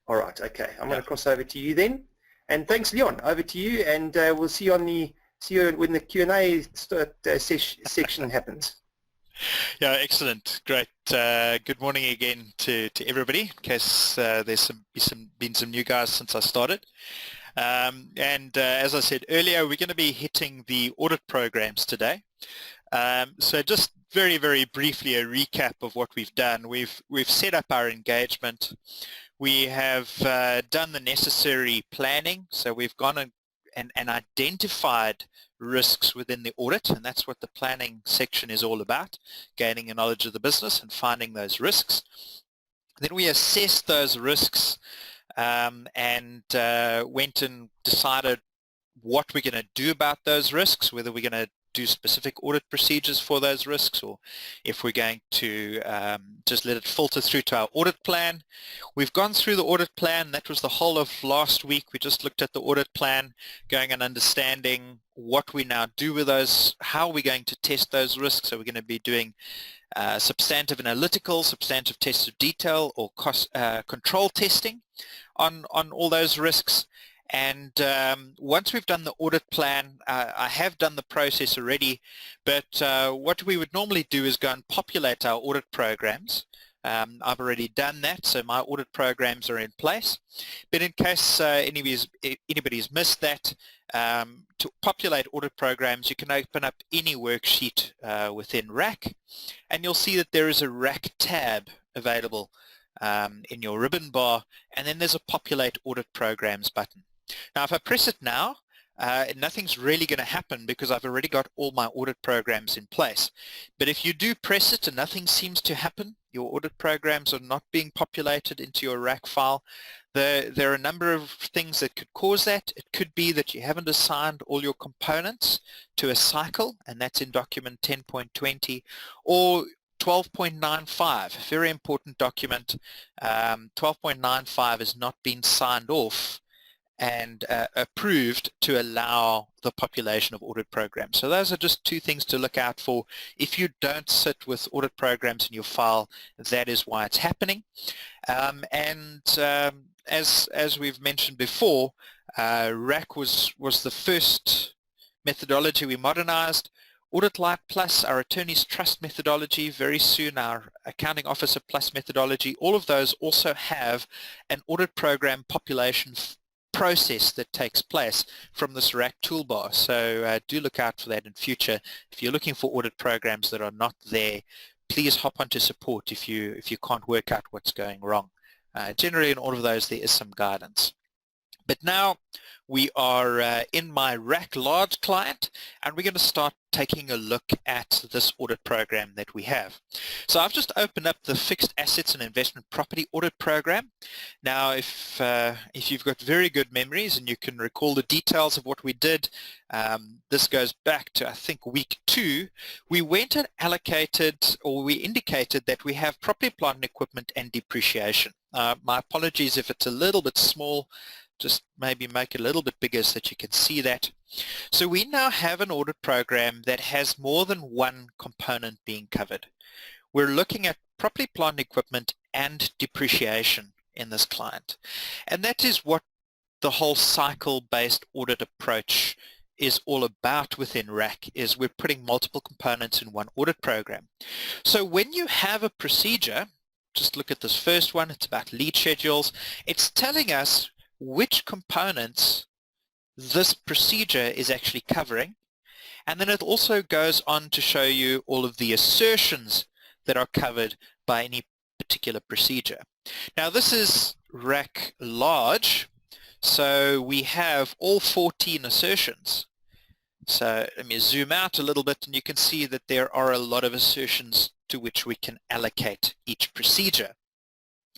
All right, okay. I'm Yeah. going to cross over to you then. And thanks, Leon. Over to you, and we'll see you when the Q&A section happens. Yeah, excellent. Great. Good morning again to everybody, in case there's been some new guys since I started. As I said earlier, we're going to be hitting the audit programs today. So just very, very briefly, a recap of what we've done. We've set up our engagement. We have done the necessary planning. So we've gone and identified risks within the audit, and that's what the planning section is all about, gaining a knowledge of the business and finding those risks. Then we assessed those risks and went and decided what we're going to do about those risks, whether we're going to do specific audit procedures for those risks, or if we're going to just let it filter through to our audit plan. We've gone through the audit plan. That was the whole of last week. We just looked at the audit plan, going and understanding what we now do with those, how we're going to test those risks. So we're going to be doing substantive analytical, substantive tests of detail, or control testing on all those risks. And once we've done the audit plan, I have done the process already, but what we would normally do is go and populate our audit programs. I've already done that, so my audit programs are in place. But in case anybody's missed that, to populate audit programs, you can open up any worksheet within RAC, and you'll see that there is a RAC tab available in your ribbon bar, and then there's a Populate Audit Programs button. Now, if I press it now, nothing's really going to happen because I've already got all my audit programs in place. But if you do press it and nothing seems to happen, your audit programs are not being populated into your RAC file, there are a number of things that could cause that. It could be that you haven't assigned all your components to a cycle, and that's in document 10.20, or 12.95, very important document. 12.95 has not been signed off and approved to allow the population of audit programs. So those are just two things to look out for. If you don't sit with audit programs in your file, that is why it's happening. As we've mentioned before, RAC was the first methodology we modernized. Audit Light Plus, our Attorney's Trust methodology, very soon our Accounting Officer Plus methodology, all of those also have an audit program population process that takes place from this RAC toolbar. So do look out for that in future. If you're looking for audit programs that are not there, please hop onto support if you can't work out what's going wrong. Generally in all of those there is some guidance. But now we are in my RAC large client, and we're going to start taking a look at this audit program that we have. So I've just opened up the Fixed Assets and Investment Property Audit Program. Now if you've got very good memories and you can recall the details of what we did, this goes back to I think week 2, we went and allocated, or we indicated that we have property, plant and equipment and depreciation. My apologies if it's a little bit small. Just maybe make it a little bit bigger so that you can see that. So we now have an audit program that has more than one component being covered. We're looking at property, plant and equipment and depreciation in this client. And that is what the whole cycle-based audit approach is all about within RAC, is we're putting multiple components in one audit program. So when you have a procedure, just look at this first one, it's about lead schedules. It's telling us which components this procedure is actually covering, and then it also goes on to show you all of the assertions that are covered by any particular procedure. Now this is RAC large, so we have all 14 assertions. So let me zoom out a little bit and you can see that there are a lot of assertions to which we can allocate each procedure.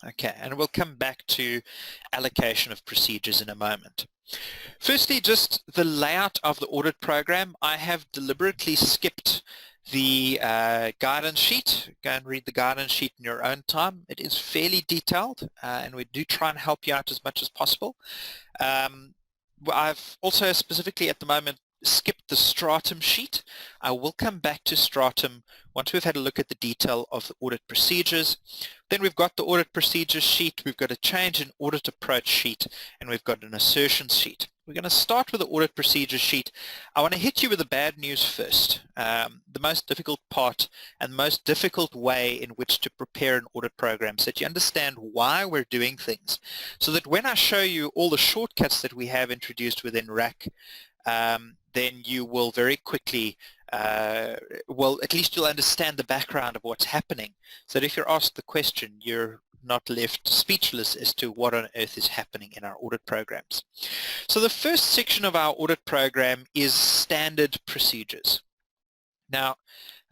Okay, and we'll come back to allocation of procedures in a moment. Firstly, just the layout of the audit program. I have deliberately skipped the guidance sheet. Go and read the guidance sheet in your own time. It is fairly detailed, and we do try and help you out as much as possible. I've also specifically at the moment skipped the Stratum sheet. I will come back to Stratum once we've had a look at the detail of the audit procedures. Then we've got the audit procedures sheet, we've got a change in audit approach sheet, and we've got an assertions sheet. We're going to start with the audit procedures sheet. I want to hit you with the bad news first. The most difficult part and the most difficult way in which to prepare an audit program, so that you understand why we're doing things, so that when I show you all the shortcuts that we have introduced within RAC, then you will very quickly, well, at least you'll understand the background of what's happening, so that if you're asked the question, you're not left speechless as to what on earth is happening in our audit programs. So the first section of our audit program is standard procedures. Now,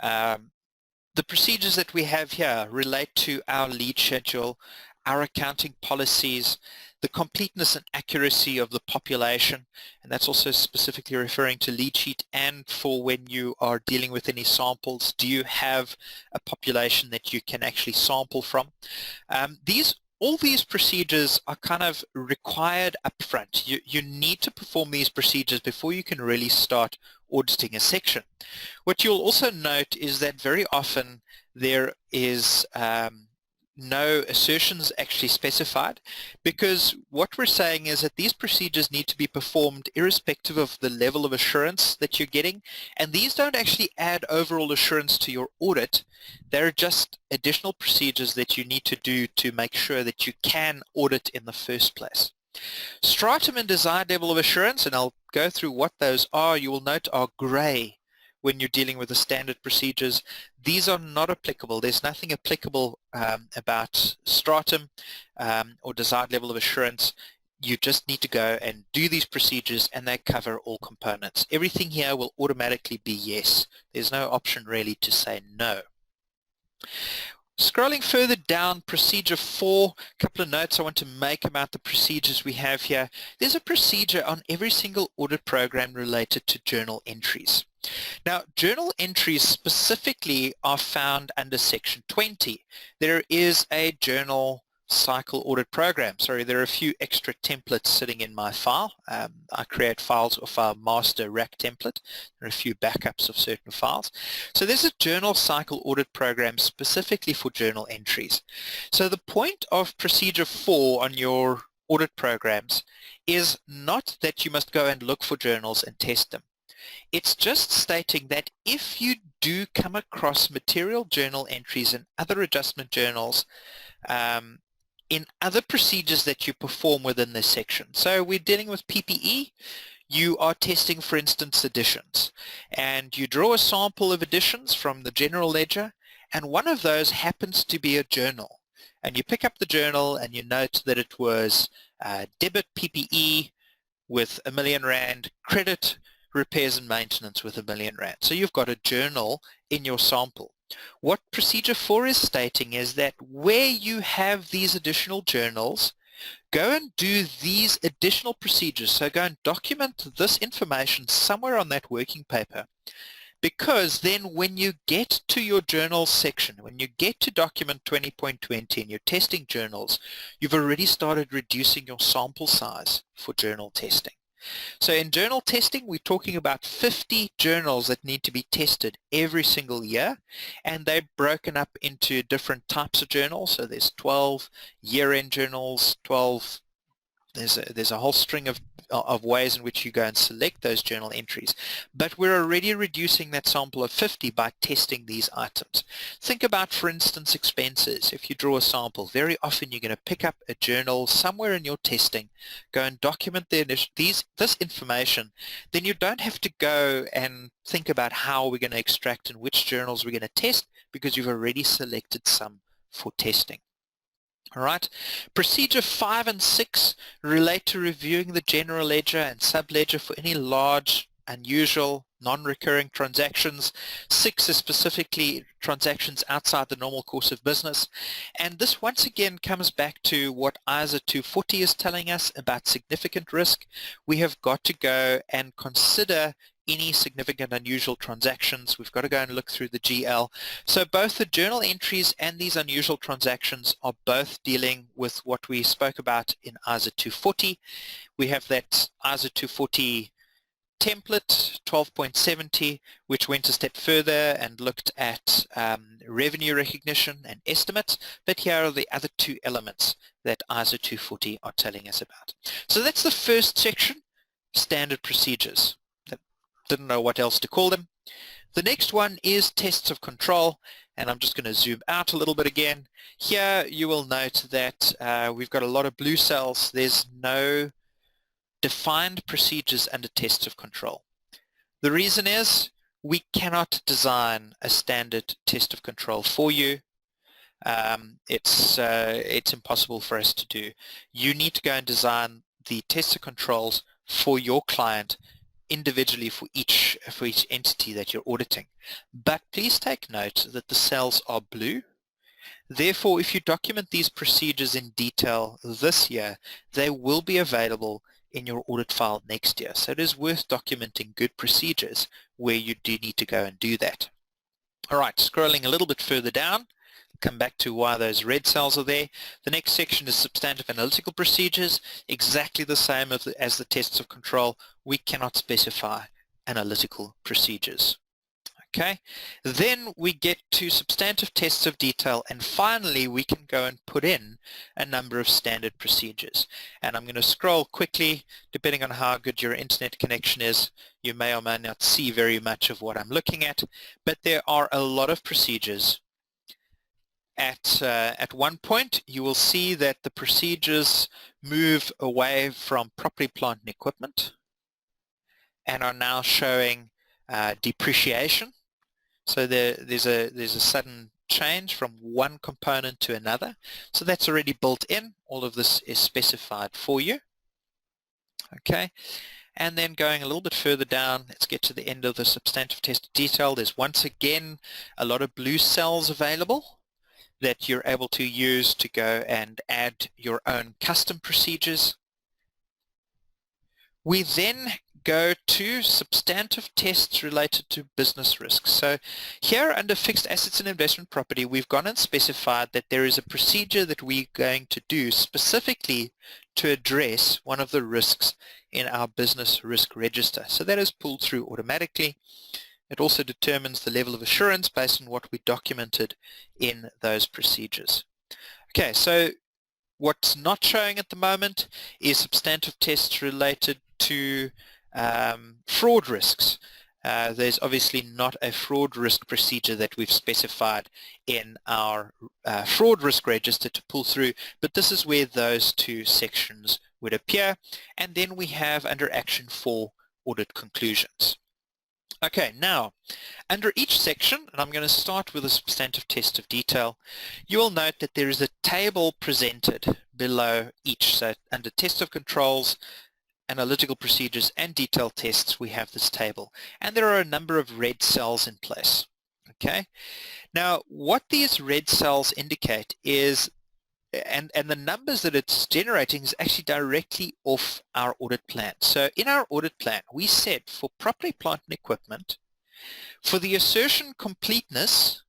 the procedures that we have here relate to our lead schedule, our accounting policies, the completeness and accuracy of the population, and that's also specifically referring to lead sheet, and for when you are dealing with any samples, do you have a population that you can actually sample from? All these procedures are kind of required upfront. You need to perform these procedures before you can really start auditing a section. What you'll also note is that very often there is no assertions actually specified, because what we're saying is that these procedures need to be performed irrespective of the level of assurance that you're getting, and these don't actually add overall assurance to your audit. They're just additional procedures that you need to do to make sure that you can audit in the first place. Stratum and desired level of assurance, and I'll go through what those are, you will note are gray when you're dealing with the standard procedures. These are not applicable. There's nothing applicable about Stratum or desired level of assurance. You just need to go and do these procedures, and they cover all components. Everything here will automatically be yes. There's no option really to say no. Scrolling further down, procedure 4, a couple of notes I want to make about the procedures we have here. There's a procedure on every single audit program related to journal entries. Now, journal entries specifically are found under section 20. There is a journal cycle audit program. Sorry, there are a few extra templates sitting in my file. I create files of our master RAC template. There are a few backups of certain files. So there's a journal cycle audit program specifically for journal entries. So the point of procedure 4 on your audit programs is not that you must go and look for journals and test them. It's just stating that if you do come across material journal entries and other adjustment journals in other procedures that you perform within this section. So we're dealing with PPE. You are testing, for instance, additions, and you draw a sample of additions from the general ledger, and one of those happens to be a journal. And you pick up the journal and you note that it was debit PPE with R1 million, credit repairs and maintenance with R1 million. So you've got a journal in your sample. What procedure 4 is stating is that where you have these additional journals, go and do these additional procedures. So go and document this information somewhere on that working paper, because then when you get to your journals section, when you get to document 20.20 and you're testing journals, you've already started reducing your sample size for journal testing. So in journal testing, we're talking about 50 journals that need to be tested every single year, and they're broken up into different types of journals. So there's 12 year-end journals, 12, there's a whole string of ways in which you go and select those journal entries. But we're already reducing that sample of 50 by testing these items. Think about, for instance, expenses. If you draw a sample, very often you're going to pick up a journal somewhere in your testing, go and document this information. Then you don't have to go and think about how we're going to extract and which journals we're going to test, because you've already selected some for testing. All right. Procedure 5 and 6 relate to reviewing the general ledger and sub-ledger for any large, unusual, non-recurring transactions. 6 is specifically transactions outside the normal course of business. And this once again comes back to what ISA 240 is telling us about significant risk. We have got to go and consider any significant unusual transactions. We've got to go and look through the GL. So both the journal entries and these unusual transactions are both dealing with what we spoke about in ISA 240. We have that ISA 240 template 12.70, which went a step further and looked at revenue recognition and estimates, but here are the other two elements that ISO 240 are telling us about. So that's the first section, standard procedures. Didn't know what else to call them. The next one is tests of control, and I'm just going to zoom out a little bit again. Here you will note that we've got a lot of blue cells. There's no defined procedures under tests of control. The reason is we cannot design a standard test of control for you. It's impossible for us to do. You need to go and design the test of controls for your client individually for each entity that you're auditing. But please take note that the cells are blue. Therefore, if you document these procedures in detail this year, they will be available in your audit file next year. So it is worth documenting good procedures where you do need to go and do that. All right, scrolling a little bit further down, come back to why those red cells are there. The next section is substantive analytical procedures, exactly the same as the tests of control. We cannot specify analytical procedures. Okay, then we get to substantive tests of detail, and finally we can go and put in a number of standard procedures. And I'm going to scroll quickly. Depending on how good your internet connection is, you may or may not see very much of what I'm looking at, but there are a lot of procedures. At one point you will see that the procedures move away from property, plant and equipment and are now showing depreciation. So there's a sudden change from one component to another. So that's already built in. All of this is specified for you. Okay, and then going a little bit further down, let's get to the end of the substantive test of detail. There's once again a lot of blue cells available that you're able to use to go and add your own custom procedures. We then go to substantive tests related to business risks. So here under fixed assets and investment property, we've gone and specified that there is a procedure that we're going to do specifically to address one of the risks in our business risk register. So that is pulled through automatically. It also determines the level of assurance based on what we documented in those procedures. Okay, so what's not showing at the moment is substantive tests related to fraud risks. There's obviously not a fraud risk procedure that we've specified in our fraud risk register to pull through, but this is where those two sections would appear. And then we have under Action 4, Audit Conclusions. Okay, now under each section, and I'm going to start with a substantive test of detail, you will note that there is a table presented below each. So under test of controls, analytical procedures and detailed tests, we have this table, and there are a number of red cells in place. Okay, now what these red cells indicate is, and the numbers that it's generating is actually directly off our audit plan. So in our audit plan, we said for property, plant and equipment, for the assertion completeness,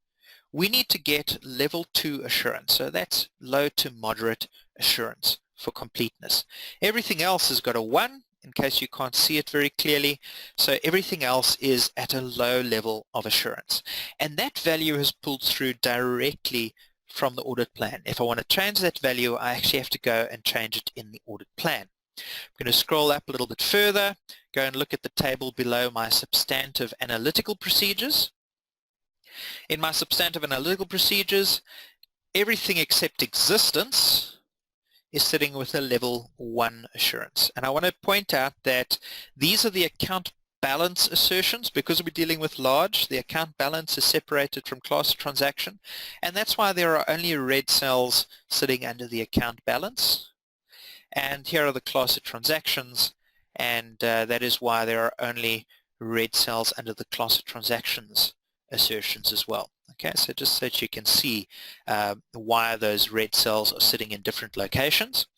we need to get level 2 assurance. So that's low to moderate assurance for completeness. Everything else has got a 1 in case you can't see it very clearly. So everything else is at a low level of assurance. And that value is pulled through directly from the audit plan. If I want to change that value, I actually have to go and change it in the audit plan. I'm going to scroll up a little bit further, go and look at the table below my substantive analytical procedures. In my substantive analytical procedures, everything except existence is sitting with a level 1 assurance. And I want to point out that these are the account balance assertions. Because we're dealing with large, the account balance is separated from class of transaction, and that's why there are only red cells sitting under the account balance. And here are the class of transactions, and that is why there are only red cells under the class of transactions assertions as well. Okay, so just so that you can see why those red cells are sitting in different locations.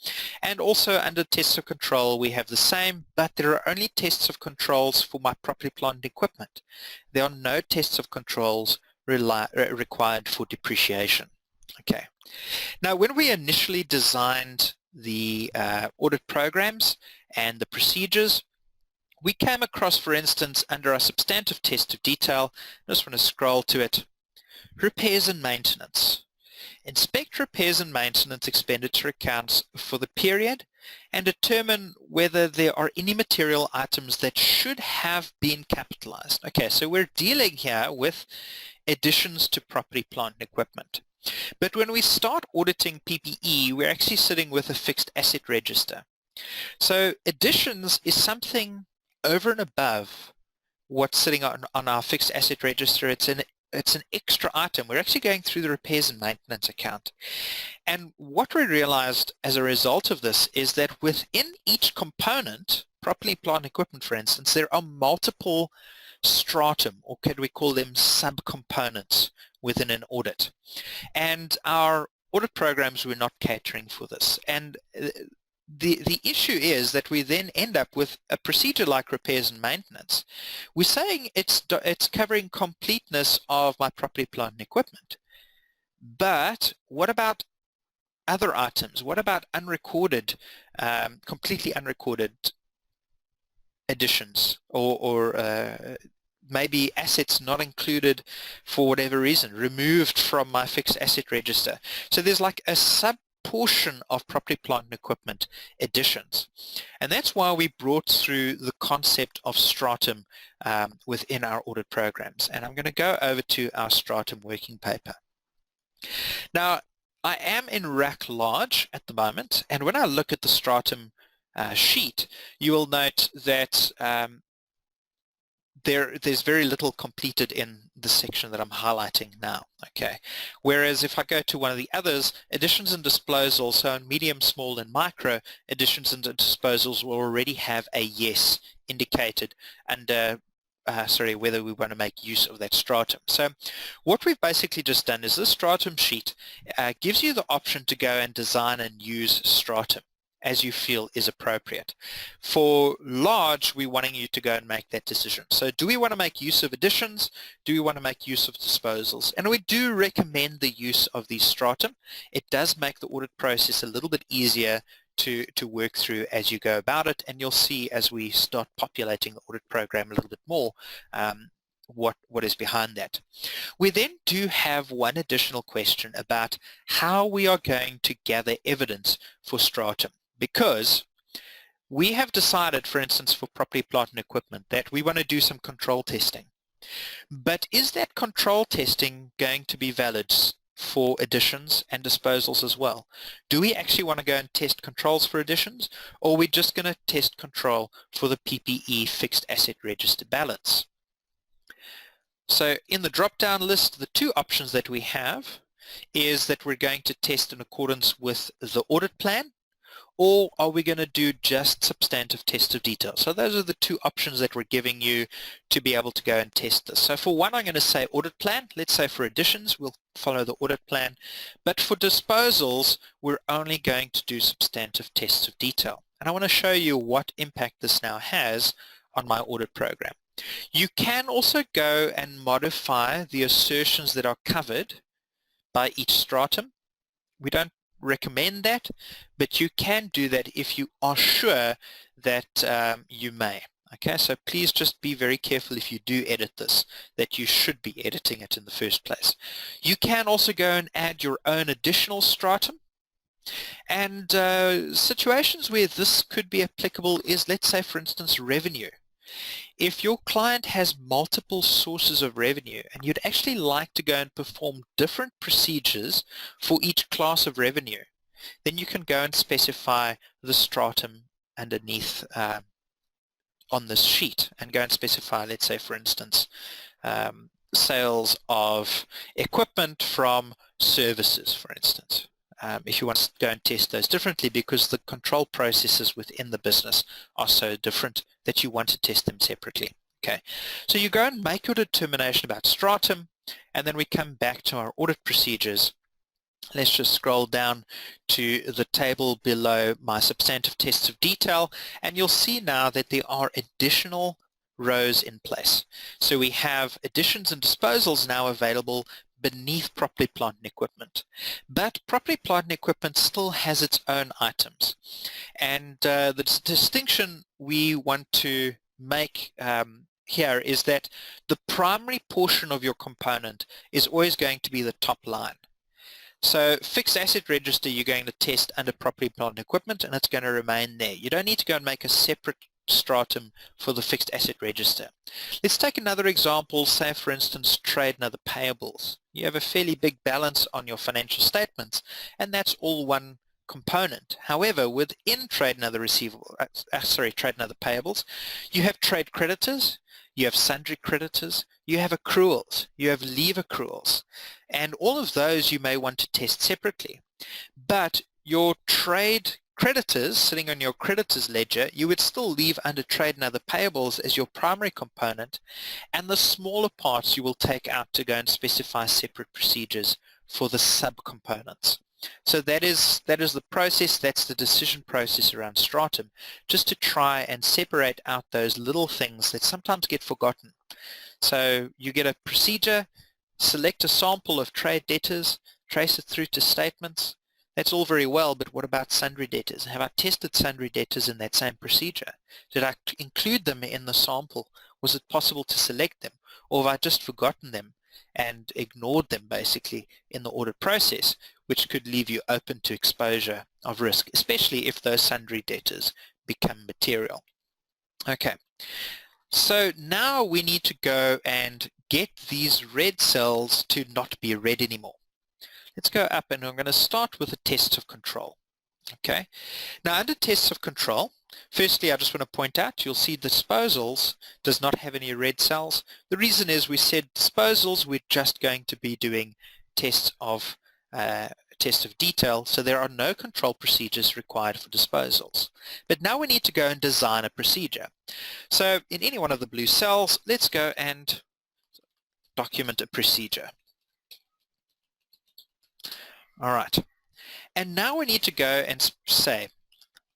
And also under tests of control we have the same, but there are only tests of controls for my property, plant and equipment. There are no tests of controls required for depreciation. Okay, now when we initially designed the audit programs and the procedures, we came across, for instance, under our substantive test of detail, I just want to scroll to it, repairs and maintenance. Inspect repairs and maintenance expenditure accounts for the period and determine whether there are any material items that should have been capitalized. Okay, so we're dealing here with additions to property, plant, and equipment. But when we start auditing PPE, we're actually sitting with a fixed asset register. So additions is something over and above what's sitting on our fixed asset register. It's an extra item. We're actually going through the repairs and maintenance account. And what we realized as a result of this is that within each component, property, plant, and equipment, for instance, there are multiple stratum, or could we call them subcomponents within an audit. And our audit programs were not catering for this. And the issue is that we then end up with a procedure like repairs and maintenance. We're saying it's covering completeness of my property, plant, and equipment. But what about other items? What about unrecorded, completely unrecorded additions, or maybe assets not included for whatever reason, removed from my fixed asset register? So there's like a portion of property, plant, and equipment additions. And that's why we brought through the concept of Stratum within our audit programs. And I'm going to go over to our Stratum working paper. Now, I am in RAC large at the moment, and when I look at the Stratum sheet, you will note that there's very little completed in the section that I'm highlighting now. Okay, whereas if I go to one of the others, additions and disposals, so in medium, small, and micro, additions and disposals will already have a yes indicated under whether we want to make use of that stratum. So what we've basically just done is this stratum sheet gives you the option to go and design and use stratum as you feel is appropriate. For large, we're wanting you to go and make that decision. So do we want to make use of additions? Do we want to make use of disposals? And we do recommend the use of the stratum. It does make the audit process a little bit easier to work through as you go about it, and you'll see as we start populating the audit program a little bit more what is behind that. We then do have one additional question about how we are going to gather evidence for stratum, because we have decided, for instance, for property, plant, and equipment, that we want to do some control testing. But is that control testing going to be valid for additions and disposals as well? Do we actually want to go and test controls for additions, or are we just going to test control for the PPE fixed asset register balance? So in the drop-down list, the two options that we have is that we're going to test in accordance with the audit plan, or are we going to do just substantive test of detail? So those are the two options that we're giving you to be able to go and test this. So for one, I'm going to say audit plan. Let's say for additions, we'll follow the audit plan. But for disposals, we're only going to do substantive tests of detail. And I want to show you what impact this now has on my audit program. You can also go and modify the assertions that are covered by each stratum. We don't recommend that, but you can do that if you are sure that you may. Okay, so please just be very careful if you do edit this, that you should be editing it in the first place. You can also go and add your own additional stratum. And situations where this could be applicable is, let's say, for instance, revenue. If your client has multiple sources of revenue and you'd actually like to go and perform different procedures for each class of revenue, then you can go and specify the stratum underneath on this sheet and go and specify, let's say, for instance, sales of equipment from services, for instance. If you want to go and test those differently, because the control processes within the business are so different that you want to test them separately. Okay, so you go and make your determination about stratum, and then we come back to our audit procedures. Let's just scroll down to the table below my substantive tests of detail, and you'll see now that there are additional rows in place. So we have additions and disposals now available beneath property, plant, and equipment. But property, plant, and equipment still has its own items. And the distinction we want to make here is that the primary portion of your component is always going to be the top line. So fixed asset register you're going to test under property, plant and equipment, and it's going to remain there. You don't need to go and make a separate stratum for the fixed asset register. Let's take another example, say for instance trade and other payables. You have a fairly big balance on your financial statements and that's all one component. However, within trade and other trade and other payables, you have trade creditors, you have sundry creditors, you have accruals, you have leave accruals, and all of those you may want to test separately. But your trade creditors sitting on your creditors ledger, you would still leave under trade and other payables as your primary component, and the smaller parts you will take out to go and specify separate procedures for the subcomponents. So that is the process, that's the decision process around Stratum, just to try and separate out those little things that sometimes get forgotten. So you get a procedure, select a sample of trade debtors, trace it through to statements. That's all very well, but what about sundry debtors? Have I tested sundry debtors in that same procedure? Did I include them in the sample? Was it possible to select them? Or have I just forgotten them and ignored them basically in the audit process, which could leave you open to exposure of risk, especially if those sundry debtors become material. Okay, so now we need to go and get these red cells to not be red anymore. Let's go up and I'm going to start with the tests of control. Okay, now under tests of control, firstly I just want to point out you'll see disposals does not have any red cells. The reason is we said disposals we're just going to be doing tests of detail, so there are no control procedures required for disposals. But now we need to go and design a procedure. So in any one of the blue cells, let's go and document a procedure. All right, and now we need to go and say,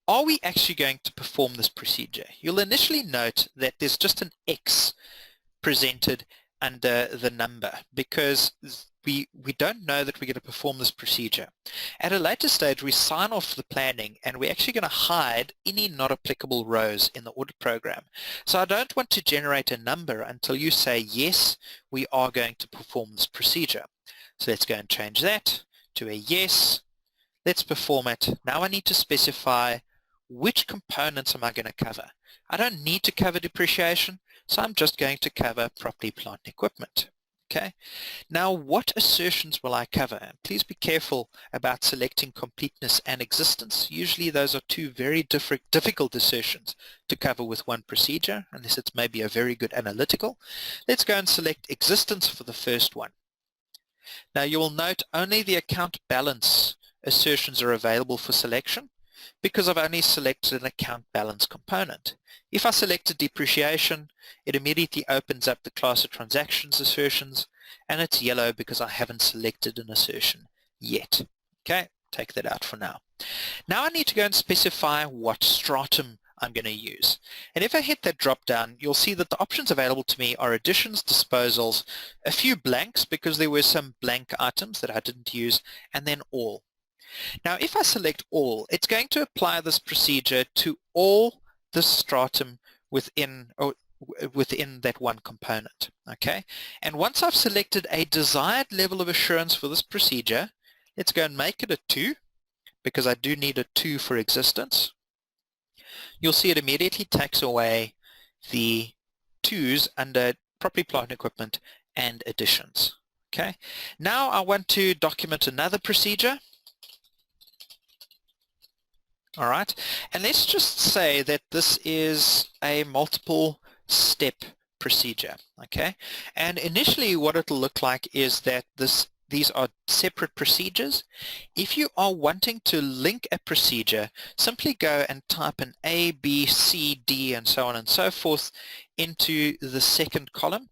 are we actually going to perform this procedure? You'll initially note that there's just an X presented under the number because we don't know that we're going to perform this procedure. At a later stage we sign off the planning and we're actually going to hide any not applicable rows in the audit program. So I don't want to generate a number until you say yes, we are going to perform this procedure. So let's go and change that to a yes. Let's perform it. Now I need to specify which components am I going to cover. I don't need to cover depreciation, so I'm just going to cover property, plant, and equipment. Okay. Now what assertions will I cover? Please be careful about selecting completeness and existence. Usually those are two very difficult assertions to cover with one procedure, unless it's maybe a very good analytical. Let's go and select existence for the first one. Now you will note only the account balance assertions are available for selection because I've only selected an account balance component. If I selected depreciation, it immediately opens up the class of transactions assertions, and it's yellow because I haven't selected an assertion yet. Okay, take that out for now. Now I need to go and specify what stratum I'm going to use. And if I hit that drop down, you'll see that the options available to me are additions, disposals, a few blanks because there were some blank items that I didn't use, and then all. Now if I select all, it's going to apply this procedure to all the stratum within that one component. Okay, and once I've selected a desired level of assurance for this procedure, let's go and make it a 2 because I do need a 2 for existence. You'll see it immediately takes away the 2s under property, plant and equipment and additions. Okay, now I want to document another procedure. All right, and let's just say that this is a multiple step procedure. Okay, and initially what it'll look like is that these are separate procedures. If you are wanting to link a procedure, simply go and type an A, B, C, D, and so on and so forth into the second column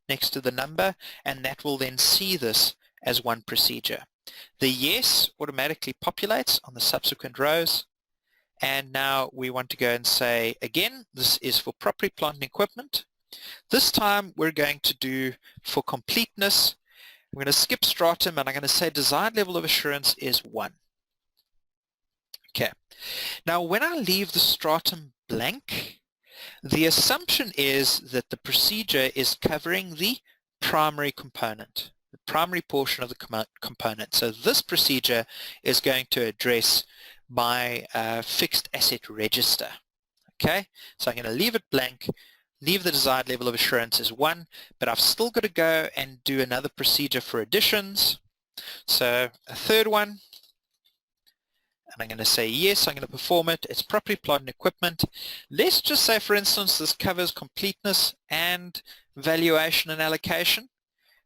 next to the number, and that will then see this as one procedure. The yes automatically populates on the subsequent rows, and now we want to go and say, again, this is for property, plant, and equipment. This time we're going to do, for completeness, I'm going to skip stratum and I'm going to say desired level of assurance is 1. Okay. Now when I leave the stratum blank, The assumption is that the procedure is covering the primary component, the primary portion of the component. So this procedure is going to address my fixed asset register. Okay, so I'm going to leave it blank, leave the desired level of assurance as 1, but I've still got to go and do another procedure for additions. So a third one, and I'm going to say yes, I'm going to perform it. It's property, plant and equipment. Let's just say, for instance, this covers completeness and valuation and allocation,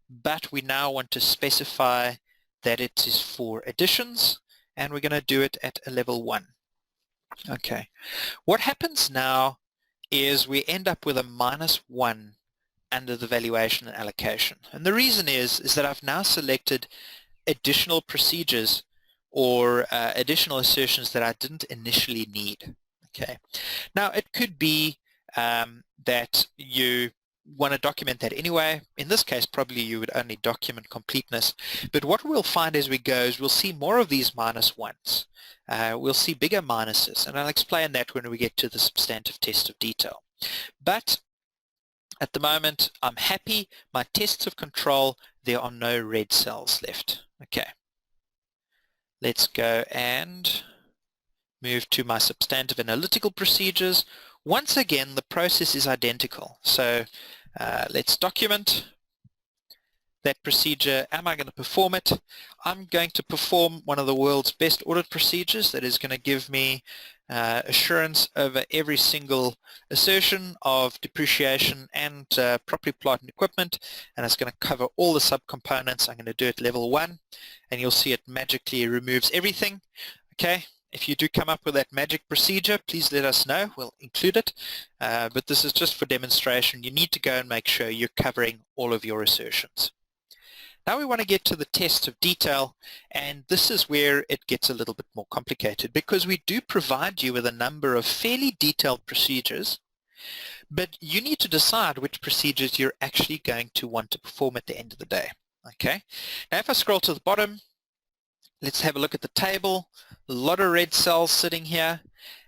but we now want to specify that it is for additions, and we're going to do it at a level 1. Okay, what happens now is we end up with a -1 under the valuation and allocation. And the reason is that I've now selected additional procedures or additional assertions that I didn't initially need. Okay, now it could be that you want to document that anyway. In this case, probably you would only document completeness. But what we'll find as we go is we'll see more of these -1s. We'll see bigger minuses, and I'll explain that when we get to the substantive test of detail. But at the moment, I'm happy. My tests of control, there are no red cells left. Okay. Let's go and move to my substantive analytical procedures. Once again, the process is identical. So let's document that procedure. Am I going to perform it? I'm going to perform one of the world's best audit procedures that is going to give me assurance over every single assertion of depreciation and property, plant and equipment, and it's going to cover all the subcomponents. I'm going to do it level 1, and you'll see it magically removes everything. Okay. If you do come up with that magic procedure, please let us know. We'll include it. But this is just for demonstration. You need to go and make sure you're covering all of your assertions. Now we want to get to the test of detail, and this is where it gets a little bit more complicated, because we do provide you with a number of fairly detailed procedures, but you need to decide which procedures you're actually going to want to perform at the end of the day. Okay. Now if I scroll to the bottom, let's have a look at the table. A lot of red cells sitting here,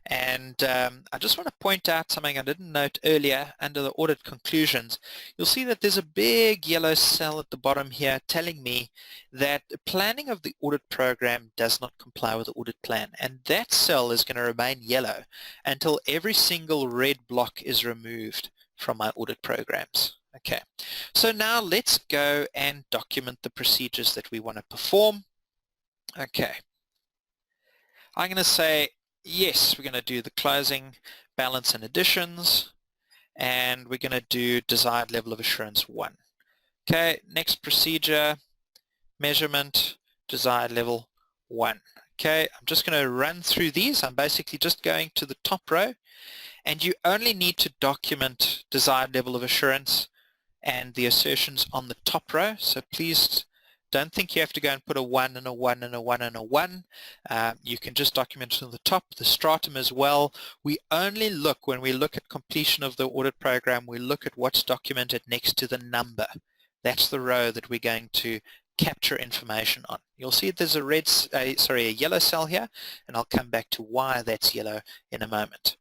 and I just want to point out something I didn't note earlier under the audit conclusions. You'll see that there's a big yellow cell at the bottom here telling me that the planning of the audit program does not comply with the audit plan, and that cell is going to remain yellow until every single red block is removed from my audit programs. Okay, so now let's go and document the procedures that we want to perform. Okay, I'm going to say yes, we're going to do the closing, balance and additions, and we're going to do desired level of assurance 1. Okay, next procedure, measurement, desired level 1. Okay, I'm just going to run through these. I'm basically just going to the top row, and you only need to document desired level of assurance and the assertions on the top row. So please don't think you have to go and put a 1 and a 1 and a 1 and a 1. You can just document it on the top, the stratum as well. We only look, when we look at completion of the audit program, we look at what's documented next to the number. That's the row that we're going to capture information on. You'll see there's a yellow cell here, and I'll come back to why that's yellow in a moment.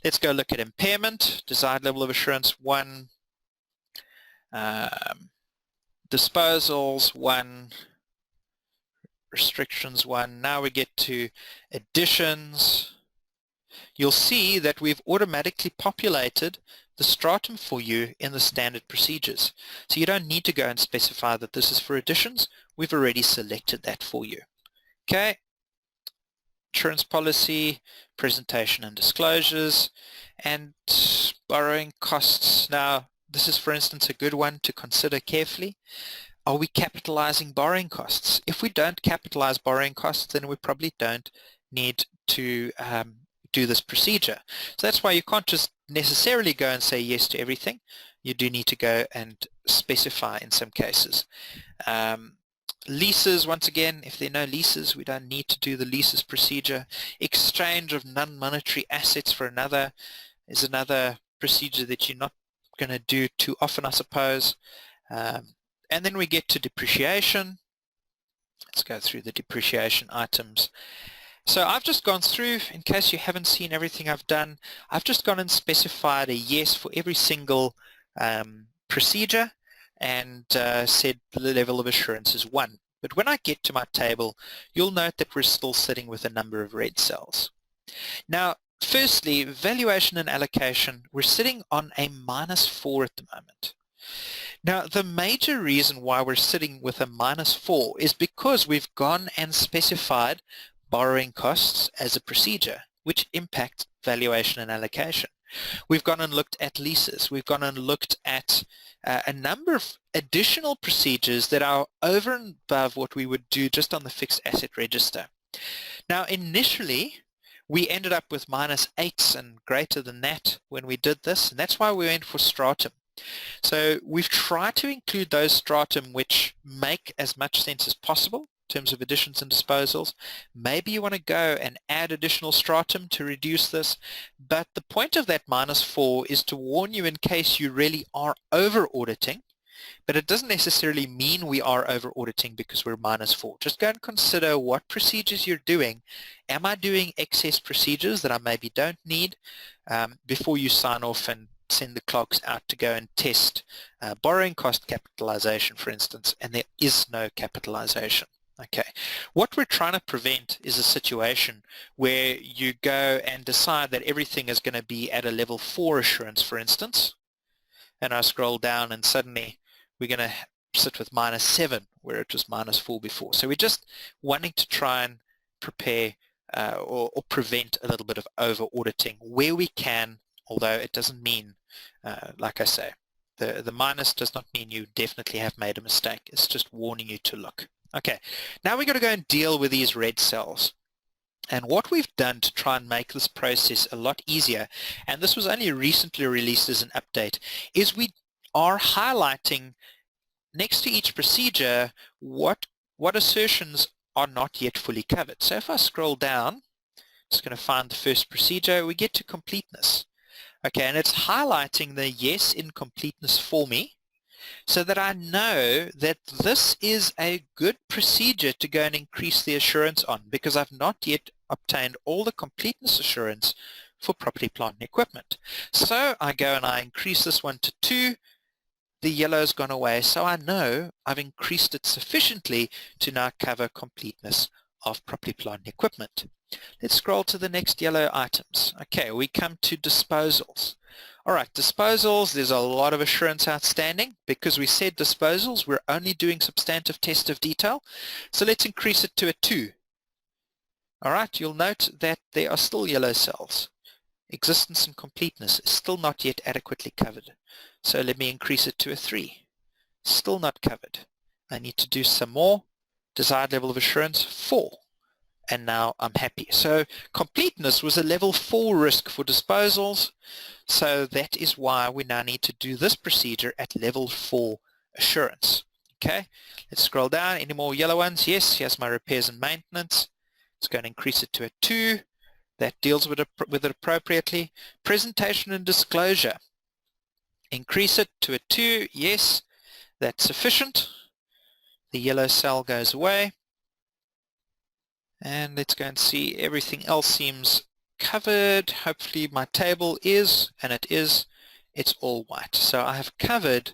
Let's go look at impairment, desired level of assurance 1. Disposals 1, restrictions 1. Now we get to additions. You'll see that we've automatically populated the stratum for you in the standard procedures. So you don't need to go and specify that this is for additions. We've already selected that for you. Okay. Insurance policy, presentation and disclosures, and borrowing costs. Now, this is, for instance, a good one to consider carefully. Are we capitalizing borrowing costs? If we don't capitalize borrowing costs, then we probably don't need to do this procedure. So that's why you can't just necessarily go and say yes to everything. You do need to go and specify in some cases. Leases, once again, if there are no leases, we don't need to do the leases procedure. Exchange of non-monetary assets for another is another procedure that you're not going to do too often, I suppose. And then we get to depreciation. Let's go through the depreciation items. So I've just gone through, in case you haven't seen everything I've done, I've just gone and specified a yes for every single procedure and said the level of assurance is 1. But when I get to my table, you'll note that we're still sitting with a number of red cells. Now, firstly, valuation and allocation, we're sitting on a -4 at the moment. Now, the major reason why we're sitting with a -4 is because we've gone and specified borrowing costs as a procedure, which impact valuation and allocation. We've gone and looked at leases. We've gone and looked at a number of additional procedures that are over and above what we would do just on the fixed asset register. Now, initially, we ended up with -8s and greater than that when we did this, and that's why we went for Stratum. So we've tried to include those Stratum which make as much sense as possible in terms of additions and disposals. Maybe you want to go and add additional Stratum to reduce this, but the point of that -4 is to warn you in case you really are over auditing, but it doesn't necessarily mean we are over auditing because we're -4. Just go and consider what procedures you're doing. Am I doing excess procedures that I maybe don't need before you sign off and send the clerks out to go and test borrowing cost capitalization, for instance, and there is no capitalization. Okay, what we're trying to prevent is a situation where you go and decide that everything is going to be at a level 4 assurance, for instance, and I scroll down and suddenly we're going to sit with -7 where it was -4 before. So we're just wanting to try and prepare or prevent a little bit of over auditing where we can, although it doesn't mean, like I say, the minus does not mean you definitely have made a mistake. It's just warning you to look. Okay, now we're going to go and deal with these red cells. And what we've done to try and make this process a lot easier, and this was only recently released as an update, is we are highlighting next to each procedure what assertions are not yet fully covered. So if I scroll down, just going to find the first procedure, we get to completeness. Okay, and it's highlighting the yes in completeness for me so that I know that this is a good procedure to go and increase the assurance on because I've not yet obtained all the completeness assurance for property, plant, and equipment. So I go and I increase this one to 2. The yellow's gone away, so I know I've increased it sufficiently to now cover completeness of property, plant, and equipment. Let's scroll to the next yellow items. Okay, we come to disposals. All right, disposals, there's a lot of assurance outstanding. Because we said disposals, we're only doing substantive test of detail. So let's increase it to a 2. All right, you'll note that there are still yellow cells. Existence and completeness is still not yet adequately covered. So let me increase it to a 3. Still not covered. I need to do some more. Desired level of assurance, 4. And now I'm happy. So completeness was a level 4 risk for disposals. So that is why we now need to do this procedure at level 4 assurance. Okay, let's scroll down. Any more yellow ones? Yes, here's my repairs and maintenance. Let's go and increase it to a 2. That deals with it appropriately. Presentation and disclosure. Increase it to a 2. Yes, that's sufficient. The yellow cell goes away. And let's go and see, everything else seems covered. Hopefully my table is, and it is, it's all white. So I have covered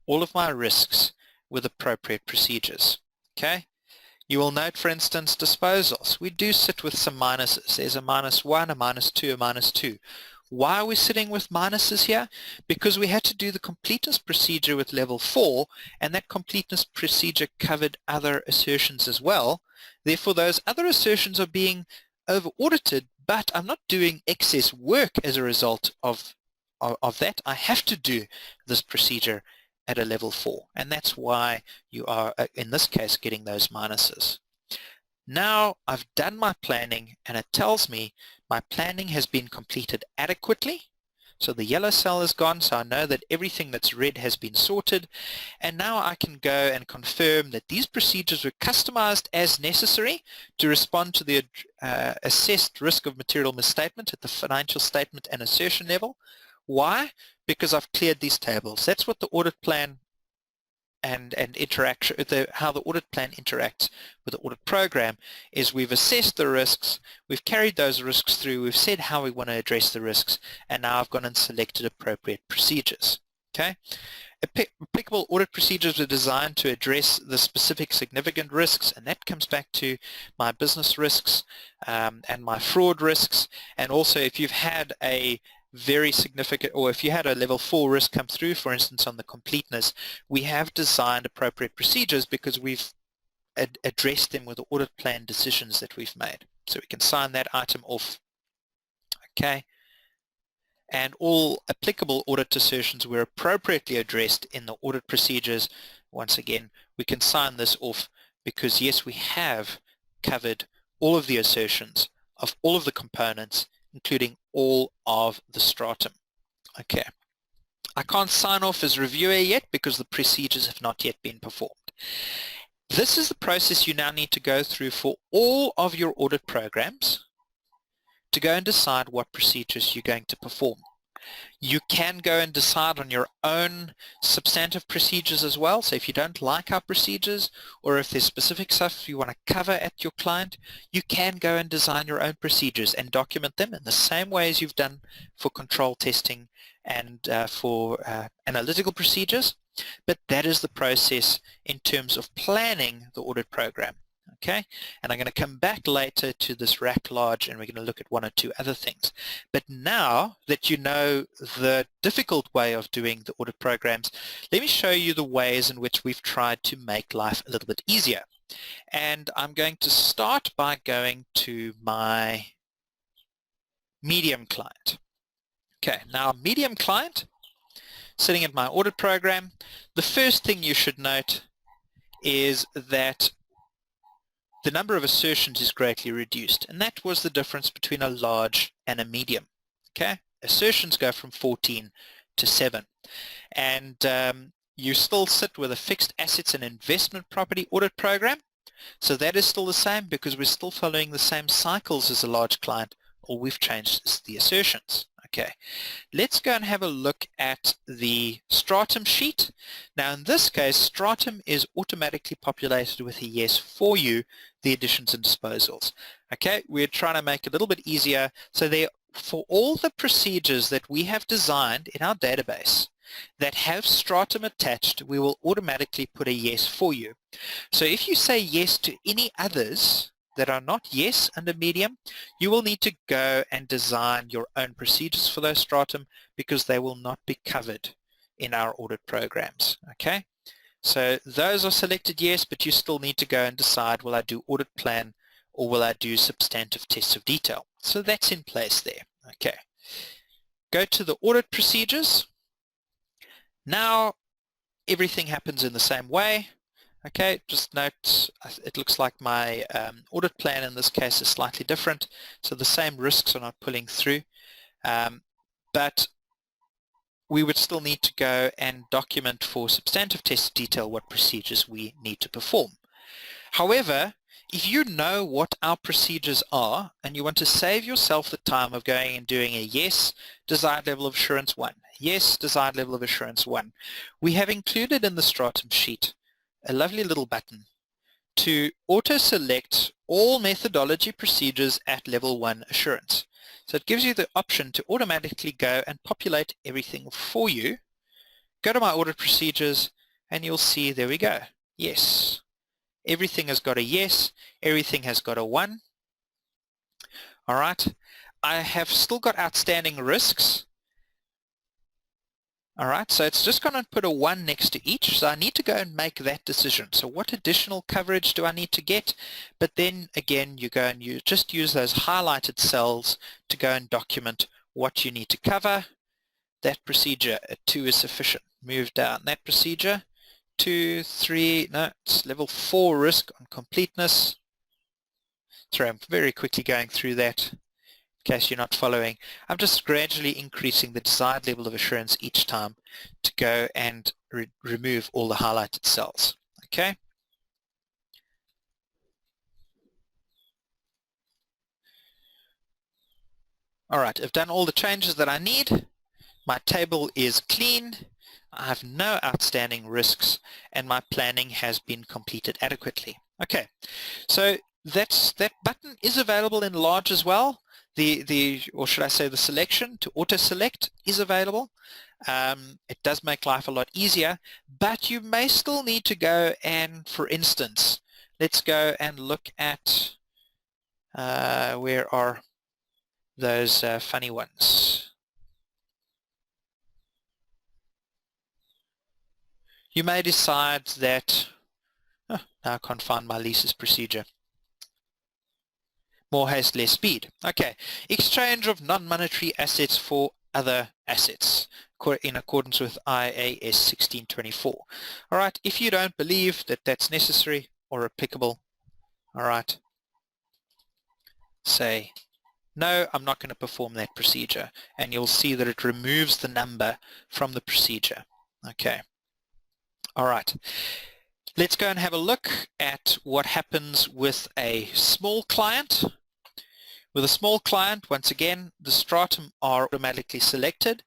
all of my risks with appropriate procedures. Okay. You will note, for instance, disposals. We do sit with some minuses. There's a -1, a -2, a -2. Why are we sitting with minuses here? Because we had to do the completeness procedure with level 4, and that completeness procedure covered other assertions as well. Therefore, those other assertions are being over-audited, but I'm not doing excess work as a result of that. I have to do this procedure at a level 4, and that's why you are, in this case, getting those minuses. Now I've done my planning, and it tells me my planning has been completed adequately. So the yellow cell is gone, so I know that everything that's red has been sorted. And now I can go and confirm that these procedures were customized as necessary to respond to the assessed risk of material misstatement at the financial statement and assertion level. Why? Because I've cleared these tables. That's what the audit plan and interaction, how the audit plan interacts with the audit program is we've assessed the risks, we've carried those risks through, we've said how we want to address the risks, and now I've gone and selected appropriate procedures. Okay? Applicable audit procedures are designed to address the specific significant risks, and that comes back to my business risks and my fraud risks, and also if you've had a very significant, or if you had a level 4 risk come through, for instance on the completeness, we have designed appropriate procedures because we've addressed them with the audit plan decisions that we've made. So we can sign that item off. Okay. And all applicable audit assertions were appropriately addressed in the audit procedures. Once again, we can sign this off because yes, we have covered all of the assertions of all of the components, including all of the stratum. Okay. I can't sign off as reviewer yet because the procedures have not yet been performed. This is the process you now need to go through for all of your audit programs to go and decide what procedures you're going to perform. You can go and decide on your own substantive procedures as well. So if you don't like our procedures, or if there's specific stuff you want to cover at your client, you can go and design your own procedures and document them in the same way as you've done for control testing and for analytical procedures. But that is the process in terms of planning the audit program. Okay, and I'm going to come back later to this RAC large and we're going to look at one or two other things. But now that you know the difficult way of doing the audit programs, let me show you the ways in which we've tried to make life a little bit easier. And I'm going to start by going to my medium client. Okay, now medium client, sitting at my audit program, the first thing you should note is that the number of assertions is greatly reduced, and that was the difference between a large and a medium. Okay, assertions go from 14 to 7, and you still sit with a fixed assets and investment property audit program, so that is still the same because we're still following the same cycles as a large client. All we've changed is the assertions. Okay, let's go and have a look at the Stratum sheet. Now in this case, Stratum is automatically populated with a yes for you, the additions and disposals. Okay, we're trying to make it a little bit easier. So there, for all the procedures that we have designed in our database that have Stratum attached, we will automatically put a yes for you. So if you say yes to any others that are not yes under medium, you will need to go and design your own procedures for those stratum because they will not be covered in our audit programs. Okay, so those are selected yes, but you still need to go and decide, will I do audit plan or will I do substantive tests of detail? So that's in place there. Okay, go to the audit procedures. Now everything happens in the same way. Okay, just note it looks like my audit plan in this case is slightly different, so the same risks are not pulling through, but we would still need to go and document for substantive test detail what procedures we need to perform. However, if you know what our procedures are and you want to save yourself the time of going and doing a yes, desired level of assurance 1, yes, desired level of assurance 1, we have included in the Stratum sheet a lovely little button to auto-select all methodology procedures at level 1 assurance. So it gives you the option to automatically go and populate everything for you. Go to my audit procedures and you'll see, there we go, yes. Everything has got a yes, everything has got a 1. All right, I have still got outstanding risks. All right, so it's just going to put a 1 next to each, so I need to go and make that decision. So what additional coverage do I need to get? But then again, you go and you just use those highlighted cells to go and document what you need to cover. That procedure, a 2 is sufficient. Move down that procedure, 2, 3, no, it's level 4 risk on completeness. Sorry, I'm very quickly going through that. In case you're not following, I'm just gradually increasing the desired level of assurance each time to go and remove all the highlighted cells. Okay. All right, I've done all the changes that I need. My table is clean. I have no outstanding risks, and my planning has been completed adequately. Okay, so that button is available in large as well. Or should I say the selection to auto-select is available. It does make life a lot easier, but you may still need to go and, for instance, let's go and look at where are those funny ones. You may decide that, now I can't find my leases procedure. More haste, less speed. Okay, exchange of non-monetary assets for other assets in accordance with IAS 1624. All right, if you don't believe that that's necessary or applicable, all right, say, no, I'm not going to perform that procedure, and you'll see that it removes the number from the procedure. Okay, all right. Let's go and have a look at what happens with a small client. With a small client, once again, the stratum are automatically selected,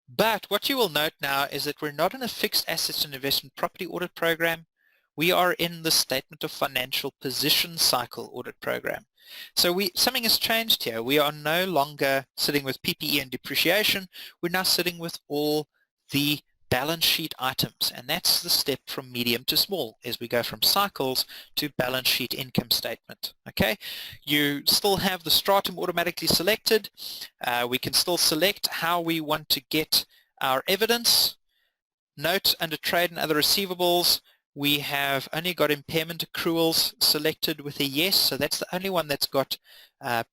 but what you will note now is that we're not in a fixed assets and investment property audit program. We are in the statement of financial position cycle audit program. So something has changed here. We are no longer sitting with PPE and depreciation. We're now sitting with all the balance sheet items, and that's the step from medium to small as we go from cycles to balance sheet income statement. Okay, you still have the stratum automatically selected. We can still select how we want to get our evidence. Note under trade and other receivables, we have only got impairment accruals selected with a yes, so that's the only one that's got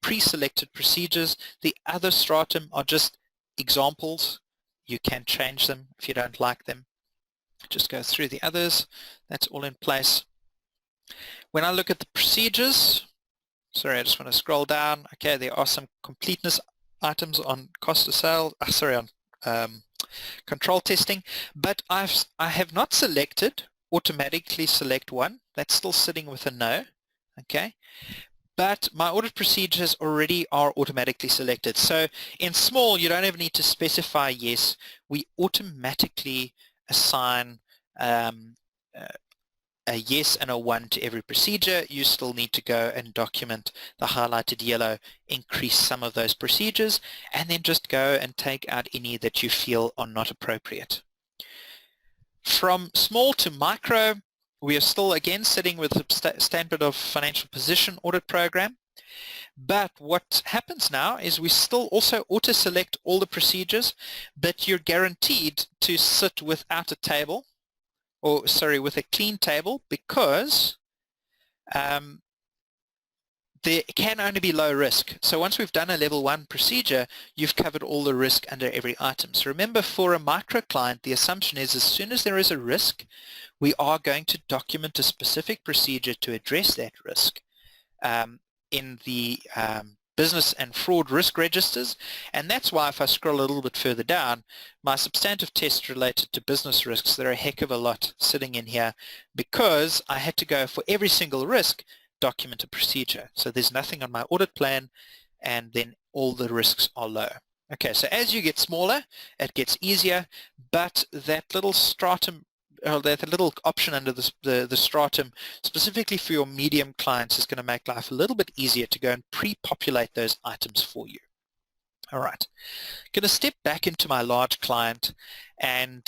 pre-selected procedures. The other stratum are just examples. You can change them if you don't like them. Just go through the others. That's all in place. When I look at the procedures, sorry, I just want to scroll down. Okay, there are some completeness items on cost of sale, on control testing, but I have not selected automatically select one. That's still sitting with a no. Okay. But my audit procedures already are automatically selected. So in small, you don't even need to specify yes. We automatically assign a yes and a 1 to every procedure. You still need to go and document the highlighted yellow, increase some of those procedures, and then just go and take out any that you feel are not appropriate. From small to micro, we are still again sitting with the standard of financial position audit program, but what happens now is we still also auto-select all the procedures, but you're guaranteed to sit without a table, or sorry, with a clean table, because there can only be low risk. So once we've done a level 1 procedure, you've covered all the risk under every item. So remember, for a micro client, the assumption is as soon as there is a risk, we are going to document a specific procedure to address that risk in the business and fraud risk registers. And that's why if I scroll a little bit further down, my substantive tests related to business risks, there are a heck of a lot sitting in here because I had to go for every single risk, document a procedure. So there's nothing on my audit plan, and then all the risks are low. Okay, so as you get smaller, it gets easier, but that little stratum, or that little option under the stratum, specifically for your medium clients, is going to make life a little bit easier to go and pre-populate those items for you. All right, I'm going to step back into my large client, and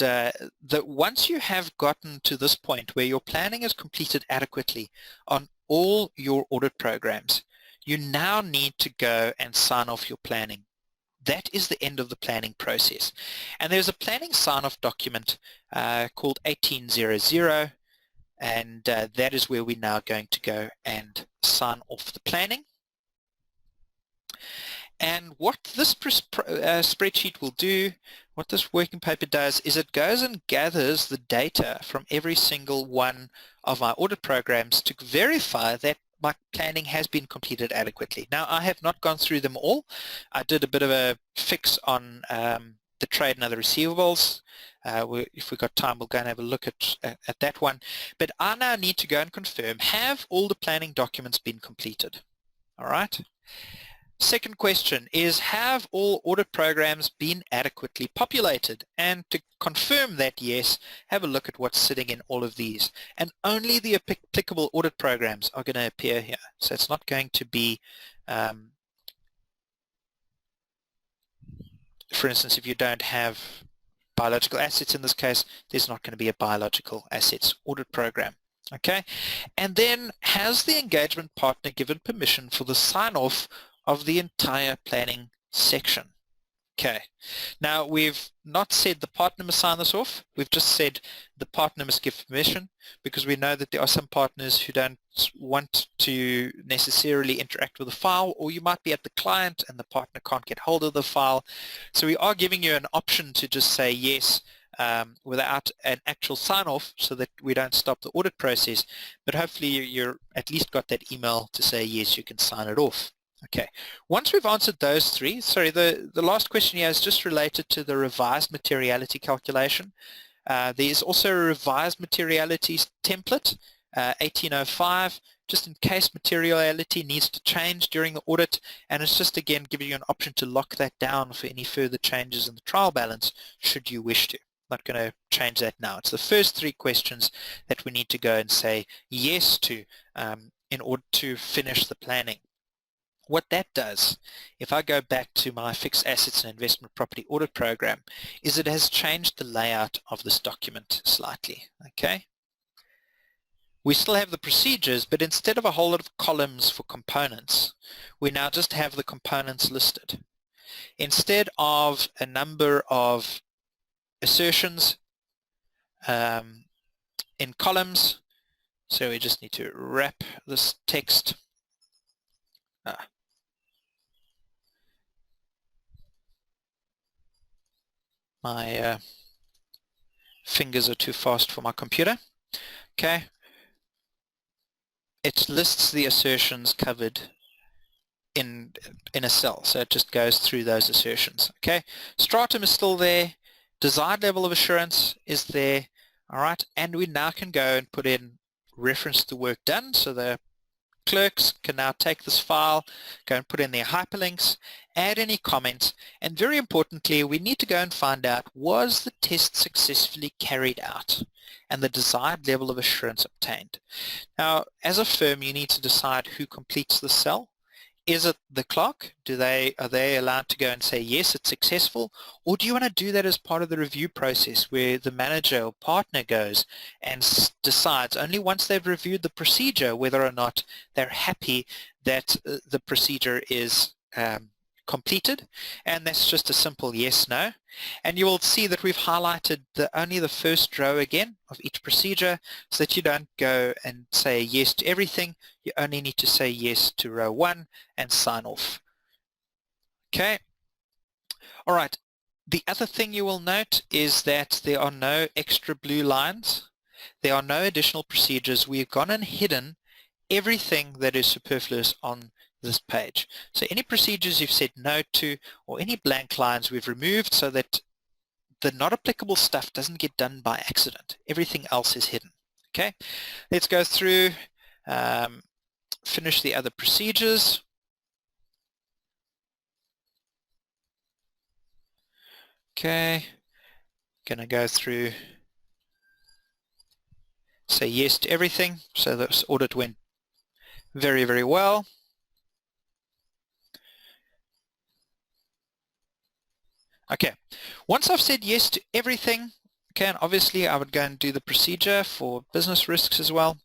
once you have gotten to this point where your planning is completed adequately on all your audit programs, you now need to go and sign off your planning. That is the end of the planning process. And there's a planning sign-off document called 1800, and that is where we're now going to go and sign off the planning. And what this spreadsheet will do, what this working paper does, is it goes and gathers the data from every single one of my audit programs to verify that my planning has been completed adequately. Now, I have not gone through them all. I did a bit of a fix on the trade and other receivables. If we've got time, we'll go and have a look at that one. But I now need to go and confirm, have all the planning documents been completed? All right. Second question is, have all audit programs been adequately populated? And to confirm that yes, have a look at what's sitting in all of these. And only the applicable audit programs are going to appear here. So it's not going to be, for instance, if you don't have biological assets in this case, there's not going to be a biological assets audit program. Okay, and then has the engagement partner given permission for the sign-off of the entire planning section? Okay, now we've not said the partner must sign this off, we've just said the partner must give permission, because we know that there are some partners who don't want to necessarily interact with the file, or you might be at the client and the partner can't get hold of the file. So we are giving you an option to just say yes without an actual sign-off, so that we don't stop the audit process, but hopefully you're at least got that email to say yes, you can sign it off. Okay, once we've answered those three, sorry, the last question here is just related to the revised materiality calculation. There is also a revised materiality template, 1805, just in case materiality needs to change during the audit, and it's just again giving you an option to lock that down for any further changes in the trial balance should you wish to. Not going to change that now. It's the first three questions that we need to go and say yes to in order to finish the planning. What that does, if I go back to my fixed assets and investment property audit program, is it has changed the layout of this document slightly. Okay, we still have the procedures, but instead of a whole lot of columns for components, we now just have the components listed. Instead of a number of assertions in columns, so we just need to wrap this text. My fingers are too fast for my computer. Okay, it lists the assertions covered in a cell, so it just goes through those assertions. Okay, stratum is still there, desired level of assurance is there, all right, and we now can go and put in reference to work done, so the clerks can now take this file, go and put in their hyperlinks, add any comments, and very importantly, we need to go and find out, was the test successfully carried out and the desired level of assurance obtained? Now, as a firm, you need to decide who completes the cell. Is it the clerk? Are they allowed to go and say, yes, it's successful? Or do you want to do that as part of the review process where the manager or partner goes and decides only once they've reviewed the procedure whether or not they're happy that the procedure is completed? And that's just a simple yes, no. And you will see that we've highlighted only the first row again of each procedure, so that you don't go and say yes to everything. You only need to say yes to row 1 and sign off. Okay. All right. The other thing you will note is that there are no extra blue lines. There are no additional procedures. We've gone and hidden everything that is superfluous on this page. So any procedures you've said no to or any blank lines we've removed so that the not applicable stuff doesn't get done by accident. Everything else is hidden. Okay, let's go through, finish the other procedures. Okay, gonna go through, say yes to everything. So this audit went very, very well. Okay, once I've said yes to everything, okay, and obviously I would go and do the procedure for business risks as well.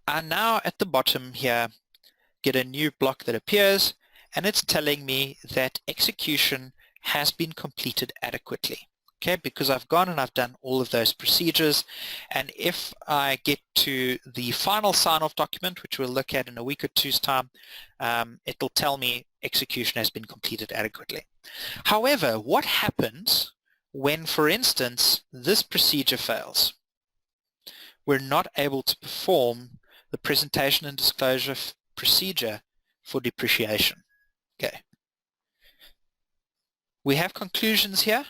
I now at the bottom here get a new block that appears, and it's telling me that execution has been completed adequately. Okay, because I've gone and I've done all of those procedures, and if I get to the final sign-off document, which we'll look at in a week or two's time, it'll tell me execution has been completed adequately. However, what happens when, for instance, this procedure fails? We're not able to perform the presentation and disclosure procedure for depreciation. Okay. We have conclusions here.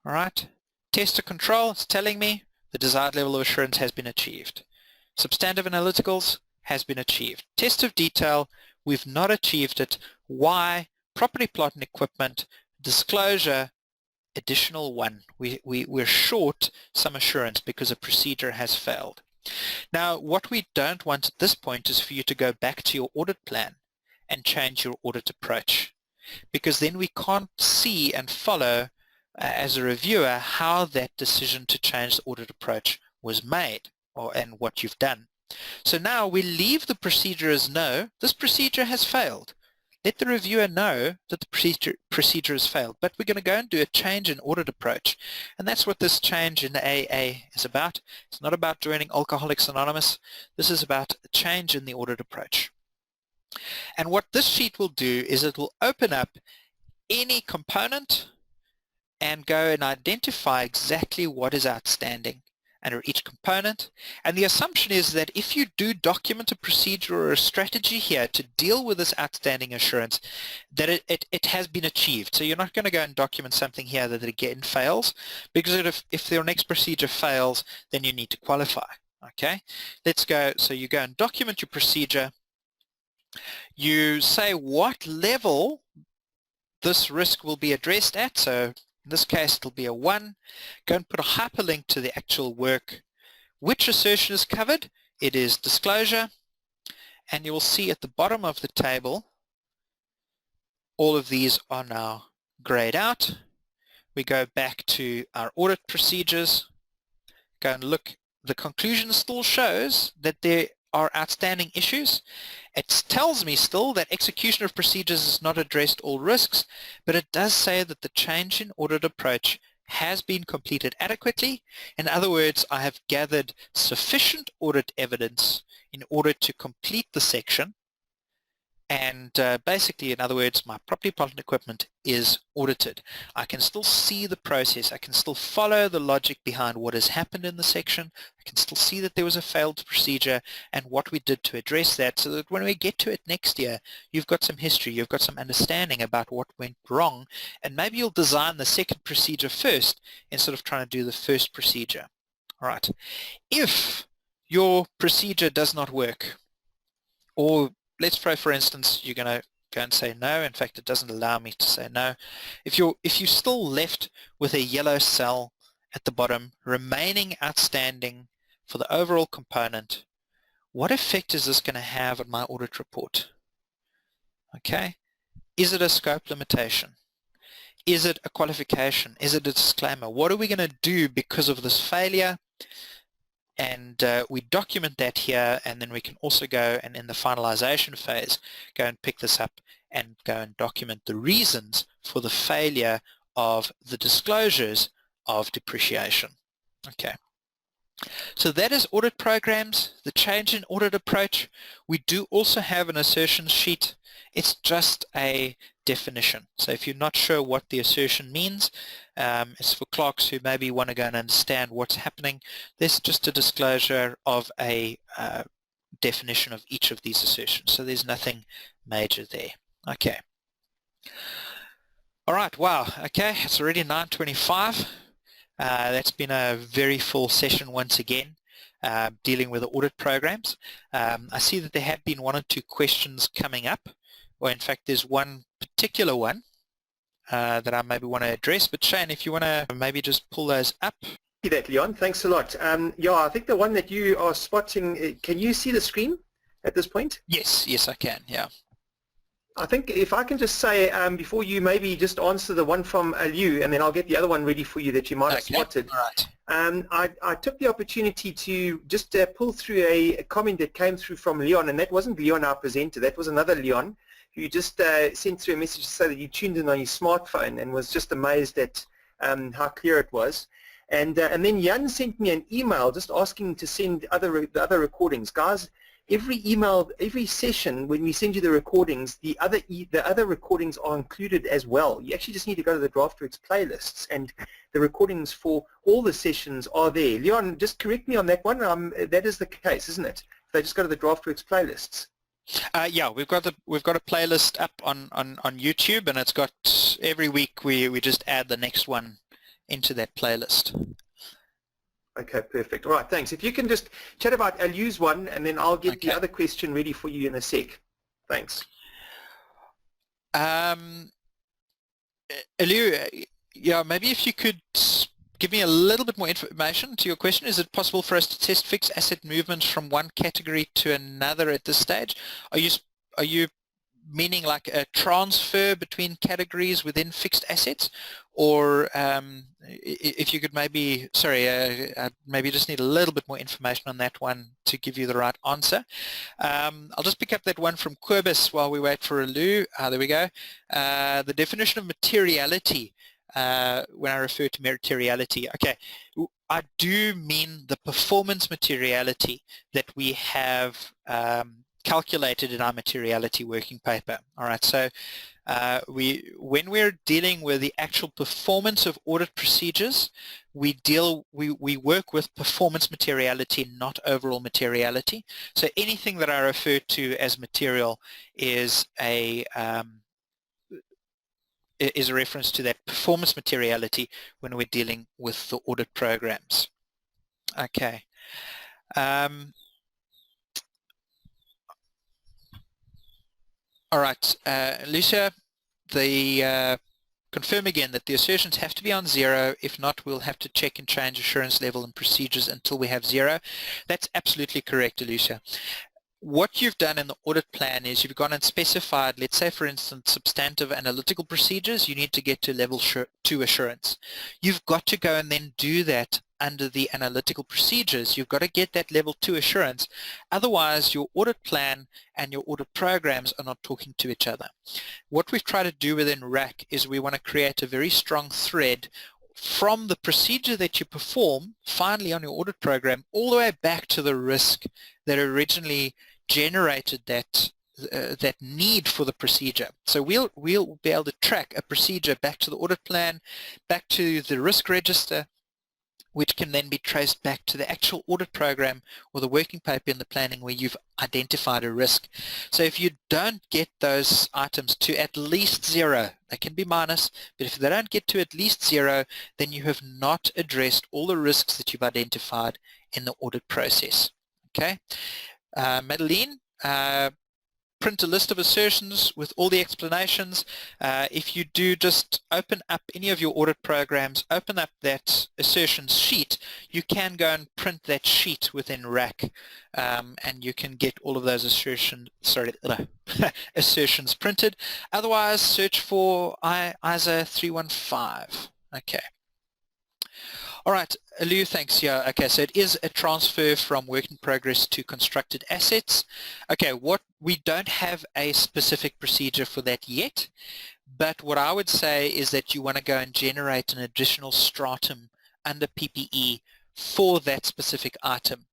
All right, tester control is telling me the desired level of assurance has been achieved. Substantive analyticals has been achieved. Test of detail, we've not achieved it. Why? Property, plant and equipment, disclosure, additional 1. We're short some assurance because a procedure has failed. Now, what we don't want at this point is for you to go back to your audit plan and change your audit approach, because then we can't see and follow as a reviewer how that decision to change the audit approach was made and what you've done. So now we leave the procedure as no, this procedure has failed. Let the reviewer know that the procedure has failed, but we're going to go and do a change in audit approach. And that's what this change in the AA is about. It's not about joining Alcoholics Anonymous. This is about a change in the audit approach. And what this sheet will do is it will open up any component and go and identify exactly what is outstanding under each component. And the assumption is that if you do document a procedure or a strategy here to deal with this outstanding assurance, that it has been achieved. So you're not going to go and document something here that again fails, because if your next procedure fails, then you need to qualify. Okay, let's go. So you go and document your procedure. You say what level this risk will be addressed at. So in this case, it'll be a 1. Go and put a hyperlink to the actual work. Which assertion is covered? It is disclosure. And you will see at the bottom of the table, all of these are now grayed out. We go back to our audit procedures. Go and look. The conclusion still shows that there are outstanding issues. It tells me still that execution of procedures has not addressed all risks, but it does say that the change in audit approach has been completed adequately. In other words, I have gathered sufficient audit evidence in order to complete the section, and basically, in other words, my property, plant and equipment is audited. I can still see the process. I can still follow the logic behind what has happened in the section. I can still see that there was a failed procedure and what we did to address that, so that when we get to it next year, you've got some history, you've got some understanding about what went wrong, and maybe you'll design the second procedure first instead of trying to do the first procedure. All right. If your procedure does not work, or let's say, for instance, you're going to go and say no. In fact, it doesn't allow me to say no. If you're still left with a yellow cell at the bottom remaining outstanding for the overall component, what effect is this going to have on my audit report? Okay. Is it a scope limitation? Is it a qualification? Is it a disclaimer? What are we going to do because of this failure? And we document that here, and then we can also go and in the finalization phase go and pick this up and go and document the reasons for the failure of the disclosures of depreciation. Okay, so that is audit programs, the change in audit approach. We do also have an assertions sheet. It's just a definition. So if you're not sure what the assertion means, it's for clerks who maybe want to go and understand what's happening. There's just a disclosure of a definition of each of these assertions. So there's nothing major there. Okay. All right. Wow. Okay. It's already 9:25. That's been a very full session once again, dealing with the audit programs. I see that there have been 1 or 2 questions coming up. Or in fact, there's one particular one that I maybe want to address. But Shane, if you want to maybe just pull those up. See that, Leon. Thanks a lot. Yeah, I think the one that you are spotting, can you see the screen at this point? Yes, yes, I can. Yeah. I think if I can just say, before you maybe just answer the one from Aliu, and then I'll get the other one ready for you that you might have spotted. All right. I took the opportunity to just pull through a comment that came through from Leon, and that wasn't Leon, our presenter. That was another Leon who just sent through a message to say that you tuned in on your smartphone and was just amazed at how clear it was. And then Jan sent me an email just asking to send the other recordings. Guys, every email, every session, when we send you the recordings, the other recordings are included as well. You actually just need to go to the Draftworx playlists, and the recordings for all the sessions are there. Leon, just correct me on that one. That is the case, isn't it? They just go to the Draftworx playlists. Yeah, we've got a playlist up on YouTube, and it's got every week we just add the next one into that playlist. Okay, perfect. All right, thanks. If you can just chat about, I'll use one, and then I'll get the other question ready for you in a sec. Thanks. Aliu, yeah, maybe if you could give me a little bit more information to your question. Is it possible for us to test fixed asset movements from one category to another at this stage? Are you meaning like a transfer between categories within fixed assets, or if you could maybe, sorry, maybe just need a little bit more information on that one to give you the right answer. I'll just pick up that one from Querbis while we wait for Aliu. There we go. The definition of materiality, when I refer to materiality, okay, I do mean the performance materiality that we have calculated in our materiality working paper. All right, so when we're dealing with the actual performance of audit procedures, we work with performance materiality, not overall materiality. So anything that I refer to as material is a reference to that performance materiality when we're dealing with the audit programs. Okay. All right, Lucia, confirm again that the assertions have to be on 0. If not, we'll have to check and change assurance level and procedures until we have 0. That's absolutely correct, Lucia. What you've done in the audit plan is you've gone and specified, let's say for instance, substantive analytical procedures, you need to get to level 2 assurance. You've got to go and then do that under the analytical procedures. You've got to get that level 2 assurance. Otherwise, your audit plan and your audit programs are not talking to each other. What we've tried to do within RAC is we want to create a very strong thread from the procedure that you perform finally on your audit program all the way back to the risk that originally generated that need for the procedure. So we'll be able to track a procedure back to the audit plan, back to the risk register, which can then be traced back to the actual audit program or the working paper in the planning where you've identified a risk. So if you don't get those items to at least 0, they can be minus, but if they don't get to at least 0, then you have not addressed all the risks that you've identified in the audit process. Okay, Madeline, print a list of assertions with all the explanations. If you do, just open up any of your audit programs, open up that assertions sheet. You can go and print that sheet within RAC, and you can get all of those assertions printed. Otherwise, search for ISA 315. Okay. All right, Aliu, thanks. Yeah, okay, so it is a transfer from work in progress to constructed assets. Okay, we don't have a specific procedure for that yet, but what I would say is that you want to go and generate an additional stratum under PPE for that specific item,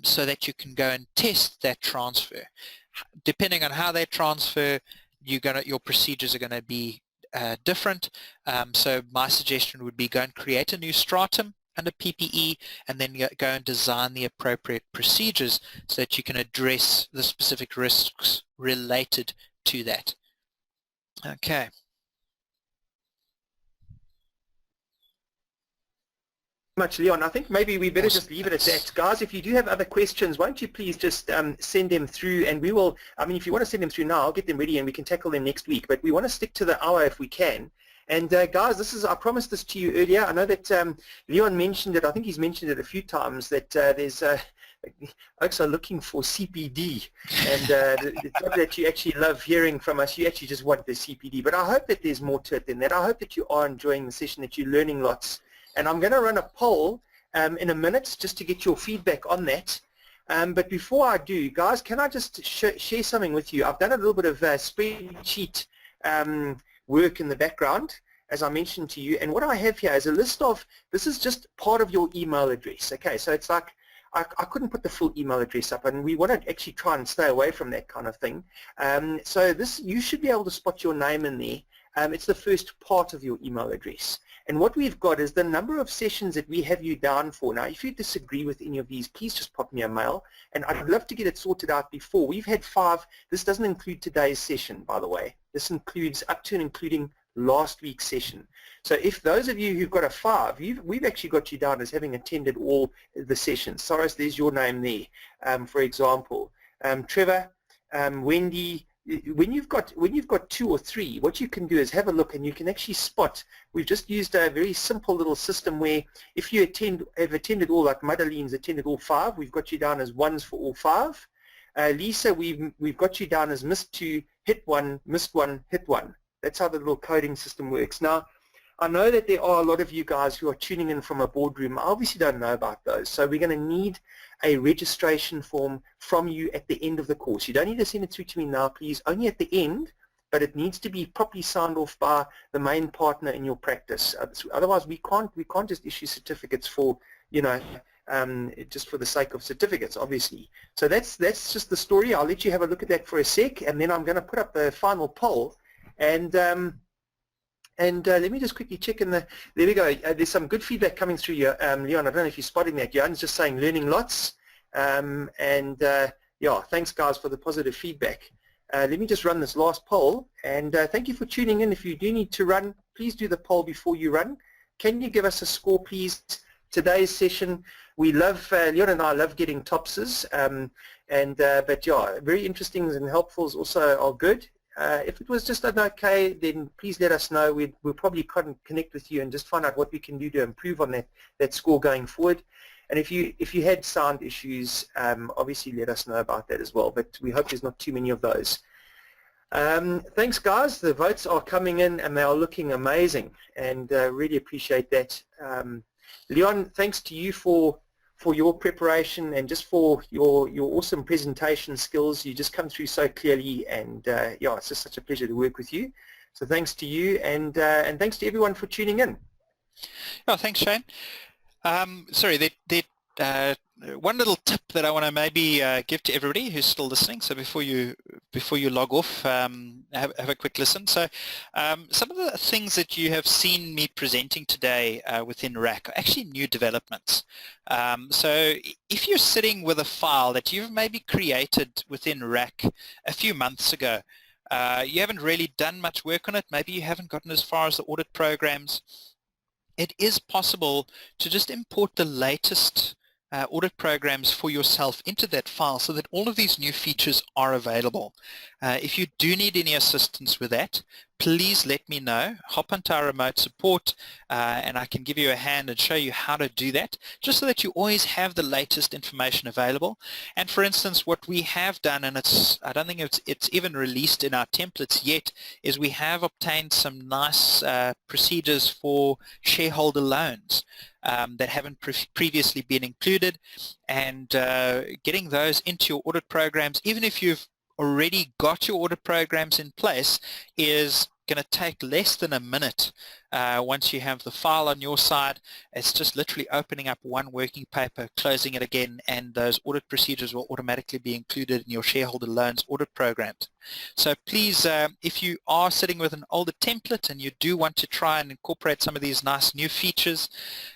so that you can go and test that transfer. Depending on how they transfer, your procedures are going to be different. So my suggestion would be go and create a new stratum under PPE and then go and design the appropriate procedures so that you can address the specific risks related to that. Okay. Much, Leon. I think maybe we better just leave it at that. Guys, if you do have other questions, won't you please just send them through, and we will, I mean, if you want to send them through now, I'll get them ready and we can tackle them next week, but we want to stick to the hour if we can. And guys, I promised this to you earlier. I know that Leon mentioned it, I think he's mentioned it a few times, that there's folks are looking for CPD, and it's not that you actually love hearing from us, you actually just want the CPD, but I hope that there's more to it than that. I hope that you are enjoying the session, that you're learning lots. And I'm going to run a poll in a minute just to get your feedback on that. But before I do, guys, can I just share something with you? I've done a little bit of spreadsheet work in the background, as I mentioned to you. And what I have here is a list of, this is just part of your email address. Okay, so it's like, I couldn't put the full email address up, and we want to actually try and stay away from that kind of thing. So this, you should be able to spot your name in there. It's the first part of your email address. And what we've got is the number of sessions that we have you down for. Now, if you disagree with any of these, please just pop me a mail, and I'd love to get it sorted out before. We've had 5. This doesn't include today's session, by the way. This includes up to and including last week's session. So if those of you who've got a 5, we've actually got you down as having attended all the sessions. Cyrus, there's your name there, for example. Trevor, Wendy, when you've got 2 or 3, what you can do is have a look, and you can actually spot. We've just used a very simple little system where if you have attended all, like Madeline's attended all 5, we've got you down as 1s for all 5. Lisa, we've got you down as missed 2, hit 1, missed 1, hit 1. That's how the little coding system works. Now, I know that there are a lot of you guys who are tuning in from a boardroom. I obviously don't know about those, so we're going to need a registration form from you at the end of the course. You don't need to send it through to me now, please, only at the end, but it needs to be properly signed off by the main partner in your practice. Otherwise, we can't just issue certificates for, just for the sake of certificates, obviously. So that's just the story. I'll let you have a look at that for a sec, and then I'm going to put up the final poll. And let me just quickly check in there we go. There's some good feedback coming through here. Leon, I don't know if you're spotting that. Johan's just saying learning lots. Yeah, thanks guys for the positive feedback. Let me just run this last poll, and thank you for tuning in. If you do need to run, please do the poll before you run. Can you give us a score, please? Today's session, we love, Leon and I love getting topses, but yeah, very interesting and helpful also are good. If it was just an okay, then please let us know. We'll probably connect with you and just find out what we can do to improve on that score going forward. And if you had sound issues, obviously let us know about that as well. But we hope there's not too many of those. Thanks, guys. The votes are coming in and they are looking amazing, and really appreciate that. Leon, thanks to you for your preparation and just for your awesome presentation skills. You just come through so clearly, and yeah, it's just such a pleasure to work with you. So thanks to you, and thanks to everyone for tuning in. Oh, thanks, Shane. Sorry, one little tip that I want to maybe give to everybody who's still listening. So before you log off, have a quick listen. So some of the things that you have seen me presenting today within RAC are actually new developments. So if you're sitting with a file that you've maybe created within RAC a few months ago, you haven't really done much work on it, maybe you haven't gotten as far as the audit programs, it is possible to just import the latest audit programs for yourself into that file so that all of these new features are available. If you do need any assistance with that, please let me know. Hop onto our remote support and I can give you a hand and show you how to do that, just so that you always have the latest information available. And for instance, what we have done, and I don't think it's even released in our templates yet, is we have obtained some nice procedures for shareholder loans that haven't previously been included, and getting those into your audit programs, even if you've already got your audit programs in place, is going to take less than a minute once you have the file on your side. It's just literally opening up one working paper, closing it again, and those audit procedures will automatically be included in your shareholder loans audit programs. So please, if you are sitting with an older template and you do want to try and incorporate some of these nice new features,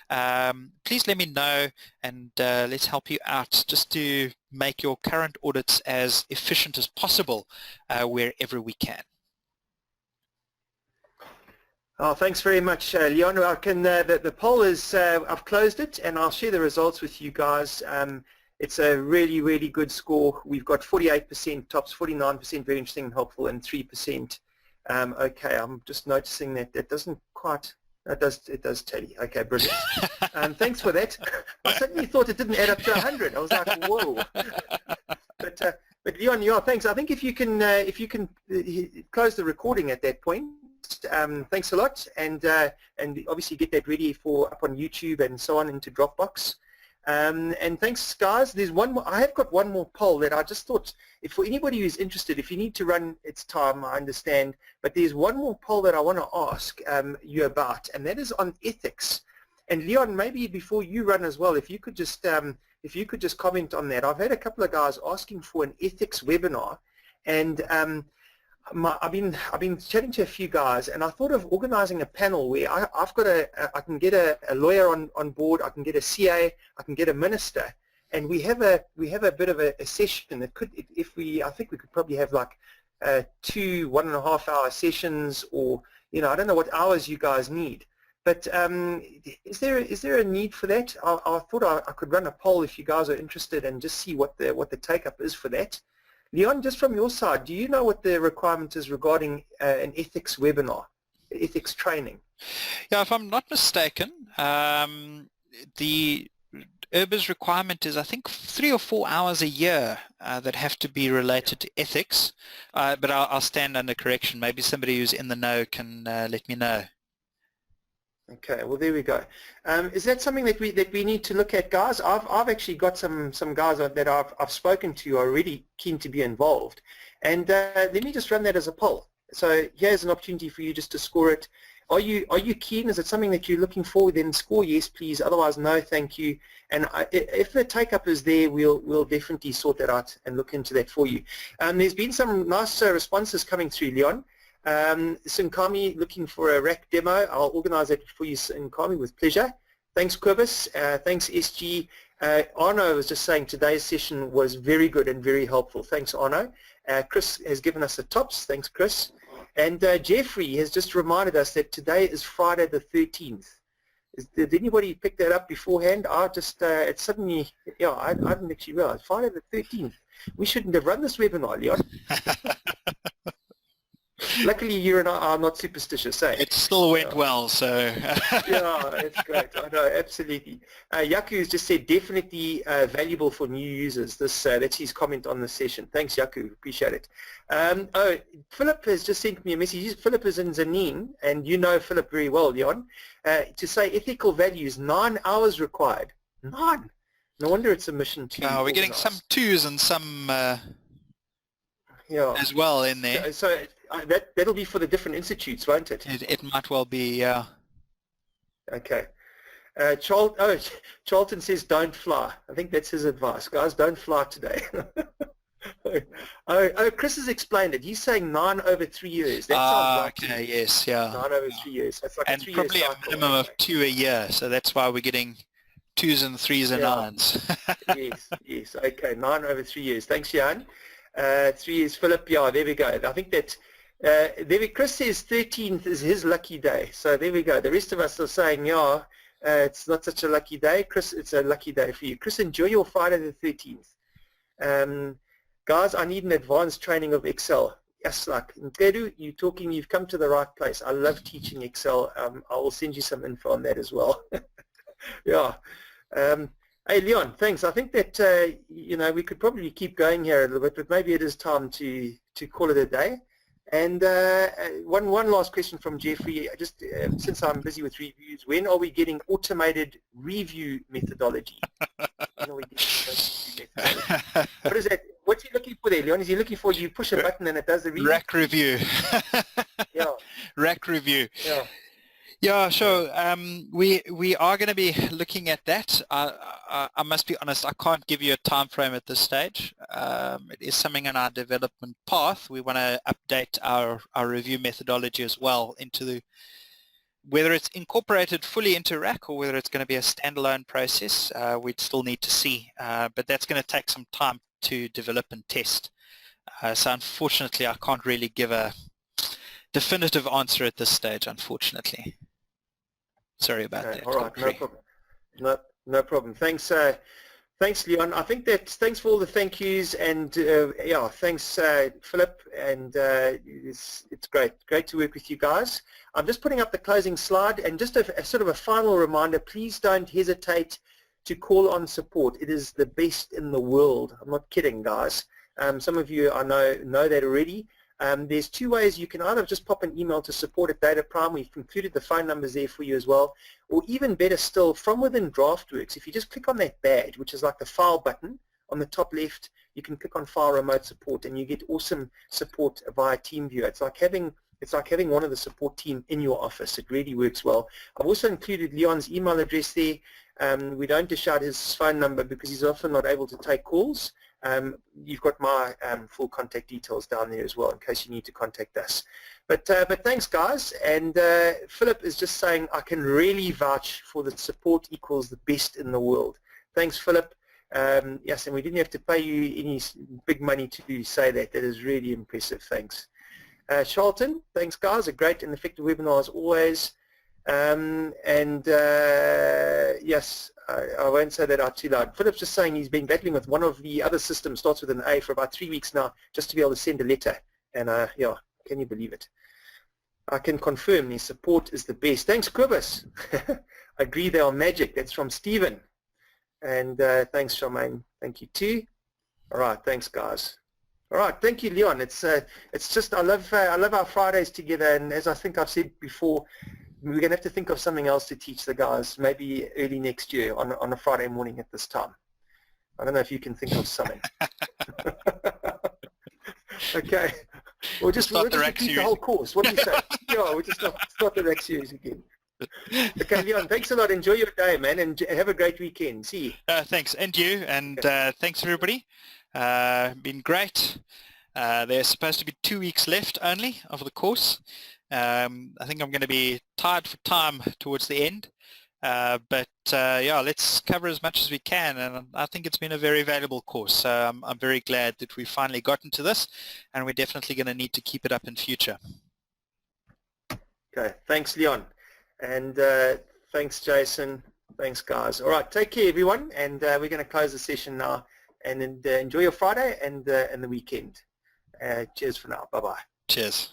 please let me know, and let's help you out just to make your current audits as efficient as possible wherever we can. Oh, thanks very much, Leon. I can, the poll is, I've closed it, and I'll share the results with you guys. It's a really, really good score. We've got 48% tops, 49% very interesting and helpful, and 3% okay. I'm just noticing that that doesn't quite, it does tally. Okay, brilliant. Thanks for that. I suddenly thought it didn't add up to 100. I was like, whoa. But Leon, yeah, thanks. I think if you can close the recording at that point. Thanks a lot, and obviously get that ready for up on YouTube and so on into Draftworx. And thanks, guys. There's one more. I have got one more poll that I just thought, if for anybody who's interested, if you need to run, it's time, I understand. But there's one more poll that I want to ask you about, and that is on ethics. And Leon, maybe before you run as well, if you could just comment on that. I've had a couple of guys asking for an ethics webinar, and I've been chatting to a few guys, and I thought of organizing a panel where I can get a lawyer on board, I can get a CA, I can get a minister, and we have a bit of a session that could, I think we could probably have like 2 1.5 hour sessions, or I don't know what hours you guys need. But is there a need for that? I thought I could run a poll if you guys are interested and just see what the take-up is for that. Leon, just from your side, do you know what the requirement is regarding an ethics webinar, ethics training? Yeah, if I'm not mistaken, the IRBA's requirement is, I think, 3 or 4 hours a year that have to be related to ethics, but I'll stand under correction. Maybe somebody who's in the know can let me know. Okay, well there we go. Is that something that we need to look at, guys? I've actually got some guys that I've spoken to are really keen to be involved, and let me just run that as a poll. So here's an opportunity for you just to score it. Are you keen? Is it something that you're looking for? Then score yes, please. Otherwise, no, thank you. And if the take-up is there, we'll definitely sort that out and look into that for you. There's been some nice responses coming through, Leon. Sinkami looking for a RAC demo. I'll organize it for you, Sinkami, with pleasure. Thanks, Quibus. Thanks, SG. Arno was just saying today's session was very good and very helpful. Thanks, Arno. Chris has given us the tops. Thanks, Chris. And Jeffrey has just reminded us that today is Friday the 13th. Did anybody pick that up beforehand? It's suddenly, yeah, I didn't actually realize. Friday the 13th. We shouldn't have run this webinar, Leon. Luckily, you and I are not superstitious, eh? It still went well, so... Yeah, it's great. I know, absolutely. Yaku has just said definitely valuable for new users. That's his comment on the session. Thanks, Yaku. Appreciate it. Oh, Philip has just sent me a message. Philip is in Zanin, and you know Philip very well, Leon, to say ethical values, 9 hours required. 9! No wonder it's a mission to we're getting some 2s and some as well in there. So that'll be for the different institutes, won't it? It might well be, yeah. Okay. Charlton says don't fly. I think that's his advice. Guys, don't fly today. Chris has explained it. He's saying 9 over 3 years. That sounds right. Okay, yes, yeah. 9 over 3 years. That's like and a 3-year probably cycle, a minimum of 2 a year, so that's why we're getting 2s and 3s and 9s. yes. Okay, 9 over 3 years. Thanks, Jan. 3 years, Philip. Yeah, there we go. I think that Chris says 13th is his lucky day. So there we go. The rest of us are saying, yeah, it's not such a lucky day. Chris, it's a lucky day for you. Chris, enjoy your Friday the 13th. Guys, I need an advanced training of Excel. Yes, like Ntedu, you've come to the right place. I love teaching Excel. I will send you some info on that as well. Yeah. Hey, Leon, thanks. I think that, we could probably keep going here a little bit, but maybe it is time to call it a day. And one last question from Jeffrey, just since I'm busy with reviews, when are we getting automated review methodology? When are we getting review methodology? What is that? What's he looking for there, Leon? Is he looking for you push a button and it does the review? RAC review. Yeah. RAC review. Yeah. Yeah, sure. We are going to be looking at that. I must be honest, I can't give you a time frame at this stage. It is something in our development path. We want to update our review methodology as well into whether it's incorporated fully into RAC or whether it's going to be a standalone process. We'd still need to see, but that's going to take some time to develop and test. So unfortunately, I can't really give a definitive answer at this stage, unfortunately. Sorry about that. All right, no problem. No problem. Thanks, Leon. I think that thanks for all the thank yous, and yeah, thanks, Philip. And it's great to work with you guys. I'm just putting up the closing slide, and just a sort of a final reminder: please don't hesitate to call on support. It is the best in the world. I'm not kidding, guys. Some of you I know that already. There's 2 ways. You can either just pop an email to support@DataPrime. We've included the phone numbers there for you as well. Or even better still, from within Draftworx, if you just click on that badge, which is like the file button on the top left, you can click on File Remote Support and you get awesome support via TeamViewer. It's like having one of the support team in your office. It really works well. I've also included Leon's email address there. We don't dish out his phone number because he's often not able to take calls. You've got my full contact details down there as well in case you need to contact us. But thanks, guys. And Philip is just saying, I can really vouch for the support equals the best in the world. Thanks, Philip. Yes, and we didn't have to pay you any big money to say that. That is really impressive. Thanks. Charlton, thanks guys, a great and effective webinar as always. Yes, I won't say that out too loud. Philip's just saying he's been battling with one of the other systems, starts with an A, for about 3 weeks now, just to be able to send a letter. And yeah, can you believe it? I can confirm the support is the best. Thanks, Quibus. I agree, they are magic. That's from Stephen. And thanks, Charmaine. Thank you too. All right, thanks, guys. All right, thank you, Leon. It's just I love our Fridays together, and as I think I've said before, we're going to have to think of something else to teach the guys, maybe early next year on a Friday morning at this time. I don't know if you can think of something. Okay, we'll just repeat the whole course. What do you say? Yeah, we'll just start the RAC series again. Okay, Leon, thanks a lot. Enjoy your day, man, and have a great weekend. See you. Thanks, and you, and thanks everybody. Been great. There's supposed to be 2 weeks left only of the course. I think I'm going to be tied for time towards the end, but yeah, let's cover as much as we can, and I think it's been a very valuable course. So I'm very glad that we've finally gotten to this, and we're definitely going to need to keep it up in future. Okay, thanks, Leon. And thanks, Jason. Thanks, guys. All right, take care, everyone. And we're going to close the session now. And enjoy your Friday and the weekend. Cheers for now. Bye-bye. Cheers.